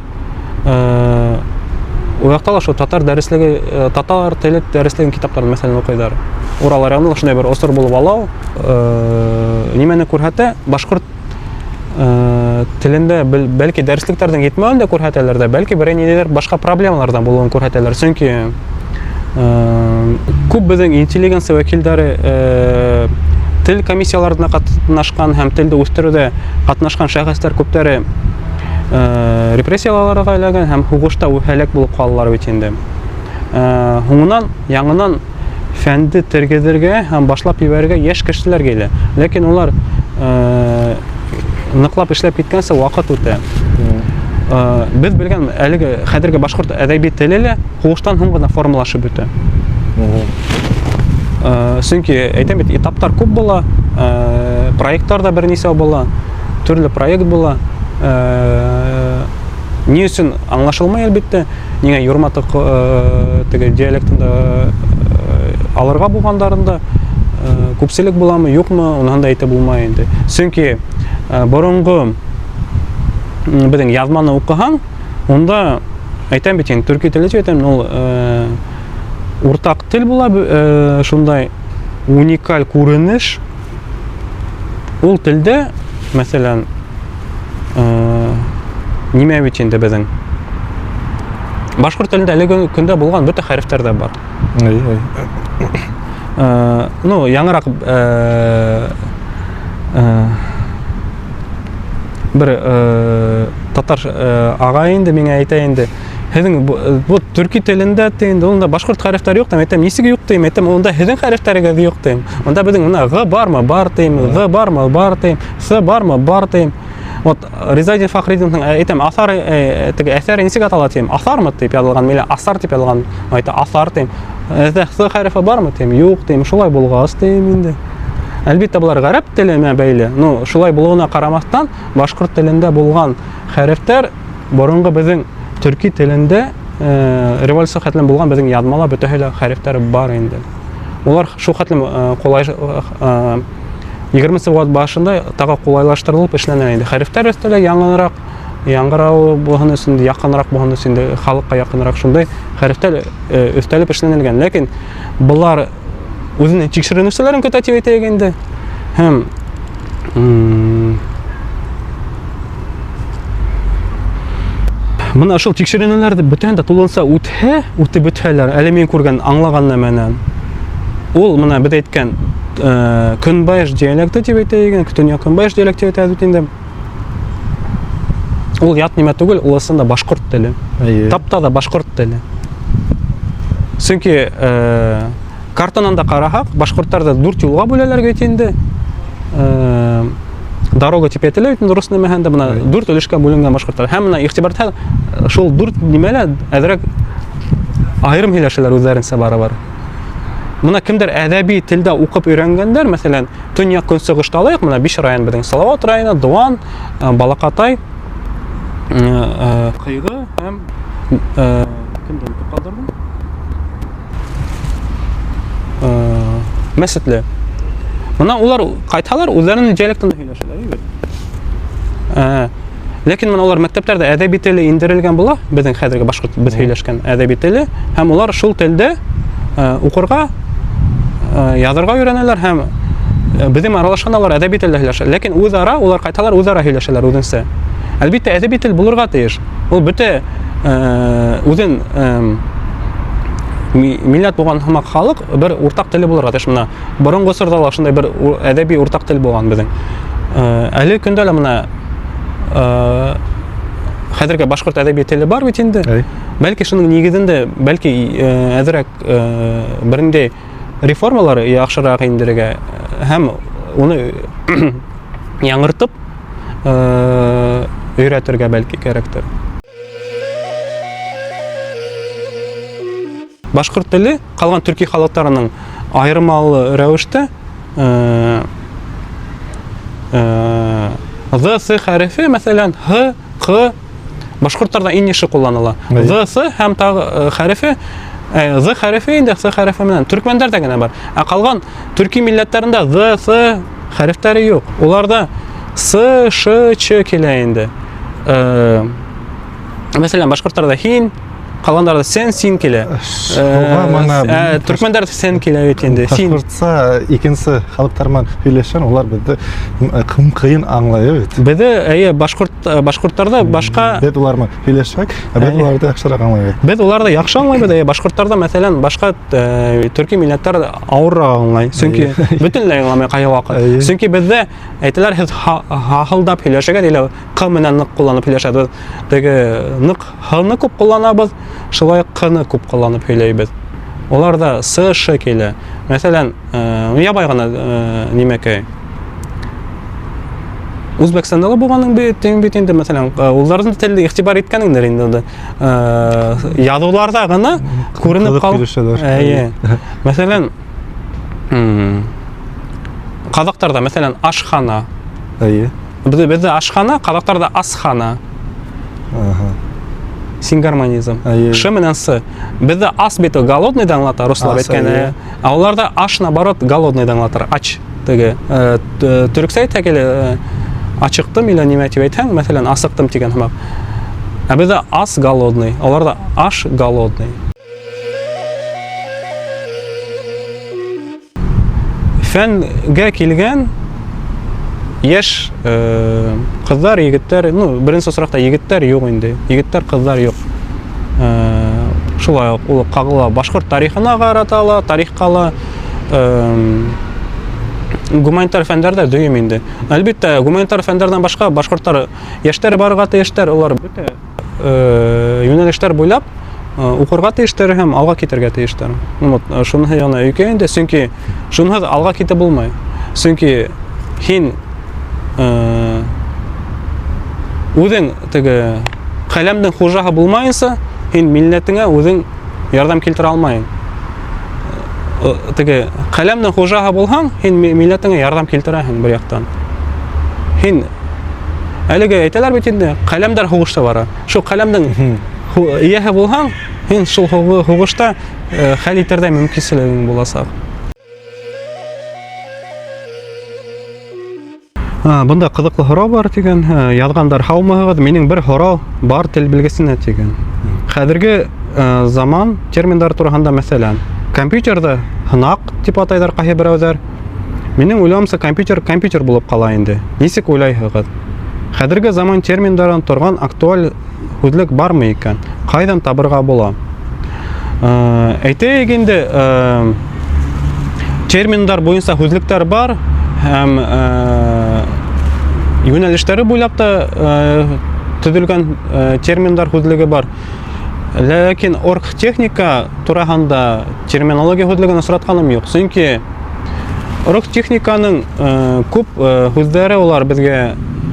у якта ла шул татар дәреслеге, татар теле дәреслеген китапларын мәсәлән укыйлар. Урал аръягында ла шундай бер осыр булып алау, нимәне күрһәтә, башкорт телендә бәлки дәреслектәрдән җитмәвен дә күрһәтәләр дә, бәлки бер ниндидер башка проблемалардан булуын күрһәтәләр. Чөнки күп безнең интеллигенция вәкилләре тел комиссияларына катнашкан һәм телде үстерүдә катнашкан шәхесләр күптәре репрессияларга эләгән һәм хугышта һәлак булып калалар бит инде. Һуңнан яңынан фәнде тергезергә һәм башлап ибәрергә яшь кешеләр килә. Ләкин улар ныклап эшләп киткәнсә вакыт үтә. Без белгән әлеге хәзерге башкорт әдәби теле хугыштан һуң гына формалашып бетә. Чөнки әйтәм бит, этаптар күп була, проектлар да бернисә була, төрле проект була. Ни өчен аңлашылмый әлбиттә, нигә юрматы теге диалектында алырга булгандарында күпселек буламы, юкмы, унан да әйтә булмай инде. Чөнки борынгы безнең язманы укыган, онда әйтәм бит, төрки теле дип әйтәм, ул уртак тел була, шундай уникаль күренеш. Ул телдә, мәсәлән, нимә бит инде безнең башкорт телендә әлеге көндә булган бөтә хәрефтәр дә бар. Ну, яңарак бер татар агай инде миңа әйтә инде, һезнең бу төрки телендә инде онда башкорт хәрефтәре юк, әйтәм, нисеге юк дим, әйтәм, онда һезнең хәрефтәрегез юк дим. Онда безнең менә г бармы, бар дим, з бармы, бар дим, с бармы, бар дим. Вот Ризади Фахридинның әйтәм, асар теге әсәре нисеге атала дим, асармы дип язылган, миле асар дип язылган, әйтә, асар дим. С хәрефе бармы дим, юк дим, шулай булгас дим инде. Әлбиттә булар гарәп теленә бәйле. Ну, шулай булуына карамастан, башкорт телендә булган хәрефтәр борынгы безнең төрки телендә революция хәтлем булган безнең язмала бөтәһе хәрефтәре бар инде. Улар шул хәтлем кулай 20 год башында тагы кулайлаштырылып эшләнә инде. Хәрефтәр өстәле яңгырау булган өчен, якынрак булган өчен, халыкка якынрак шундай хәрефтәр өстәлеп эшләнелгән. Ләкин булар үзенең тикшеренүчеләрен көтә дип әйтәгәндә һәм Мына шул тикшеренүләрдә бүтән дә тулынса үтеп бетһәләр, әле мин күргән, аңлаган нәмәнән. Ул мына без әйткән көнбайыш диалекты дип әйтә, төньяк көнбайыш диалекты дип әйтә инде. Ул ят нимә түгел, ул аслында башкорт теле. Таптада башкорт теле. Чөнки картанан да карасак, башкортларда 4 юлга бүләләргә әйт инде. Дорога дип әйтелә инде рус нәмәһендә моны 4 өлешкә бүленгән башкортлар. Һәм менә игътибарда шул 4 нимәлә әзрәк айрым һөйләшәләр үзләренчә барабар. Моны кемдер әдәби телдә укып өйрәнгәндер, мәсәлән, Төньяк Көнчыгышта алайык, менә 5 район безнең Салават районы, Дуан, Балакатай, Кыйгы һәм кемдән калдырдым? Мәсәтле. Моны улар кайталар, үзләренең диалектында һөйләшәләр, бит. Ләкин менә улар мәктәпләрдә әдәби теле индерелгән була, безнең хәзерге башкорт без һөйләшкән әдәби теле, һәм улар шул телдә укырга, язарга өйрәнәләр һәм безнең аралашканнар әдәби телдә һөйләшә. Ләкин үзара улар кайталар, үзара һөйләшәләр үзенчә. Әлбәттә әдәби тел булырга тиеш. Ул бөтә үзен милләт булган һәммәк халык бер уртак теле булырга тиеш. Менә борынгы сырда шундай бер әдәби уртак тел булган безнең. Әле көндә лә менә хәзерге башкорт әдәби теле бар бит инде. Бәлки шуның нигезендә, бәлки әзрәк бернинди реформалар яхшырак индерергә һәм уны яңыртып өйрәтергә бәлки кирәктер. Башкорт теле калган төрки халыкларының айырмалы рәвештә З хәрефе, мәсәлән, Х, Q башкортларда иң яхшы кулланыла. З һәм тагы хәрефе, З хәрефе инде С хәрефе менән төркмәннәрдә генә бар. Ә калган төрки милләтләрендә З, С хәрефләре юк. Уларда С, Ш, Ч килә инде. Мәсәлән, башкортларда һин, калгандарда сен, син килә. Төркмәннәрдә сен килә бит инде. Син. Башкортса икенче халыктармен һөйләшән, улар безне кыен аңлый бит. Бездә башкортларда башка Без улармен һөйләшәк, без уларда яхшырак аңлый бит. Без уларда яхшы аңлый, башкортларда мәсәлән башка төрки милләтләр авыррак аңлый. Чөнки бөтенләй аңламый кая вакыт. Чөнки бездә әйтәләр һахылдап һөйләшәгә диләр, Q менән нык кулланып һөйләшәбез. Теге нык Х-ны күп кулланабыз, шулай Q-ны күп кулланып һөйләйбез. Уларда С, Ш килә. Мәсәлән, ябай гына нимәкәй. Үзбәкстанда да булганның бит инде, мәсәлән, уларның телдә игътибар иткәнеңдер инде. Язуларда гына күренеп калды. Мәсәлән, казактарда, мәсәлән, ашхана. Бездә ашхана, казактарда асхана. Сингармонизм. Ш менән С. Бездә ас бит голодный аңлата, руслар әйткән. А уларда аш наоборот голодный аңлатыр. Ач. Теге төрксә әйтәгеле ачыктым или нимә дип әйтһәң, мәсәлән, асыктым дигән һәм. Ә бездә ас голодный, аларда аш голодный. Фәнгә килгән яшь кызлар, егетләр, беренче соракта егетләр юк инде. Егетләр, кызлар юк. Шулай ул кагыла башкорт тарихына каратала, тарихка гуманитар фәннәрдә дөйм инде. Әлбәттә, гуманитар фәннәрдән башка башкортлар яшьтәр барырга тиештәр, улар бөтә юнәлештәр буйлап укырга тиештәр һәм алга китәргә тиештәр. Шуны яна өйкә инде, чөнки шунһыз алга китеп булмый. Чөнки һин үзең теге каләмнең хуҗаһы булмаенса, һин милләтеңә үзең ярдәм килтерә алмаың. Теге каләмнең хуҗаһы булһаң, һин милләтеңә ярдәм килтерәһең бер яктан. Һин әлегә әйтәләр бит инде, каләмдәр хугышта бара. Шул каләмнең ияһе булһаң, һин шул хугышта хәл итәрдә мөмкинлегең буласак. Бunda кызыклы һорау бар дигән, язгандар һаумыгыз, минең бер һорау бар тел белгесенә дигән. Хәзерге заман терминдар турында мәсәлән, компьютерда һынак дип атайлар кайһы берәүләр. Минең уйлавымча компьютер булып кала инде. Ничек уйлайһыгыз? Хәзерге заман терминдарын торган актуаль һүзлек бармы икән? Кайдан табырга була? Әйтәйек инде, терминдар буенча һүзлектәр бар һәм юнәлештәре буйлап та төзелгән терминдар һүзлеге бар. Ләкин оргтехника турагында терминология һүзлеген очратканым юк. Чөнки оргтехниканың күп һүзләре улар безгә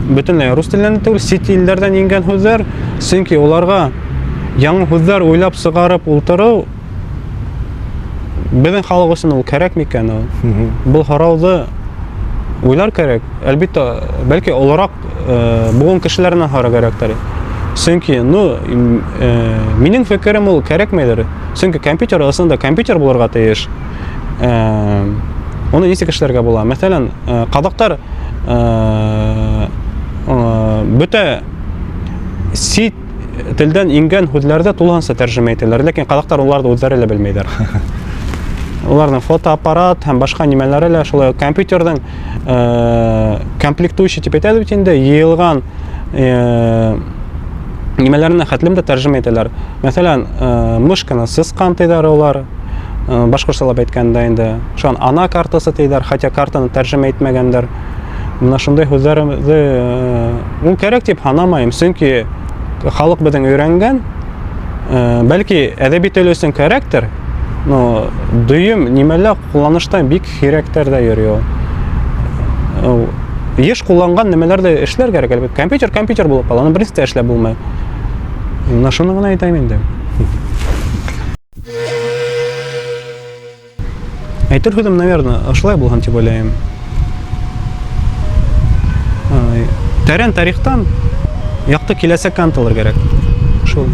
бөтенләй рус теленнән түгел, чит илләрдән ингән һүзләр. Чөнки уларга яңа һүзләр уйлап чыгарып ултыру безнең халык өчен ул кирәк микән ул? Бу һорауны уйлар кирәк. Әлбәттә, бәлки олорак бугын кешеләреннән һорау кирәктер. Чөнки, минең фикерем ул кирәкмәйдер. Чөнки компьютер асында компьютер булырга тиеш. Оны ничек эшләргә була? Мәсәлән, кадактар бөтә чит телдән ингән һүзләрдә тулганча тәрҗемә итәләр, ләкин кадактар уларны үзләре лә белмәйләр. Уларның фотоаппарат һәм башка нимәләре лә шулай компьютерның комплектующий дип әйтәбез бит инде, йыелган нимәләрне хәтлем дә тәрҗемә итәләр. Мәсәлән, мышканы сызкан тийләр улар, башкортчалап әйткәндә инде. Шуның ана картасы тийләр, хотя картаны тәрҗемә итмәгәндер. Менә шундай һүзләрне ул кирәк дип һанамыйм, чөнки халык безнең өйрәнгән, бәлки әдәби тел өчен кирәктер, но дөйем нимәләр кулланышта бик кирәктер дә йөри ул. Еш кулланган нимәләрдә эшләр кирәк, әлбәттә. Компьютер булып кала, аны берсе дә эшләп булмый. Менә шуны гына әйтәм инде. Әйтер һүзем, наверное, шулай булган дип уйлыйм. Тәрән тарихтан якты киләсәккә ынтылыр кирәк. Шул.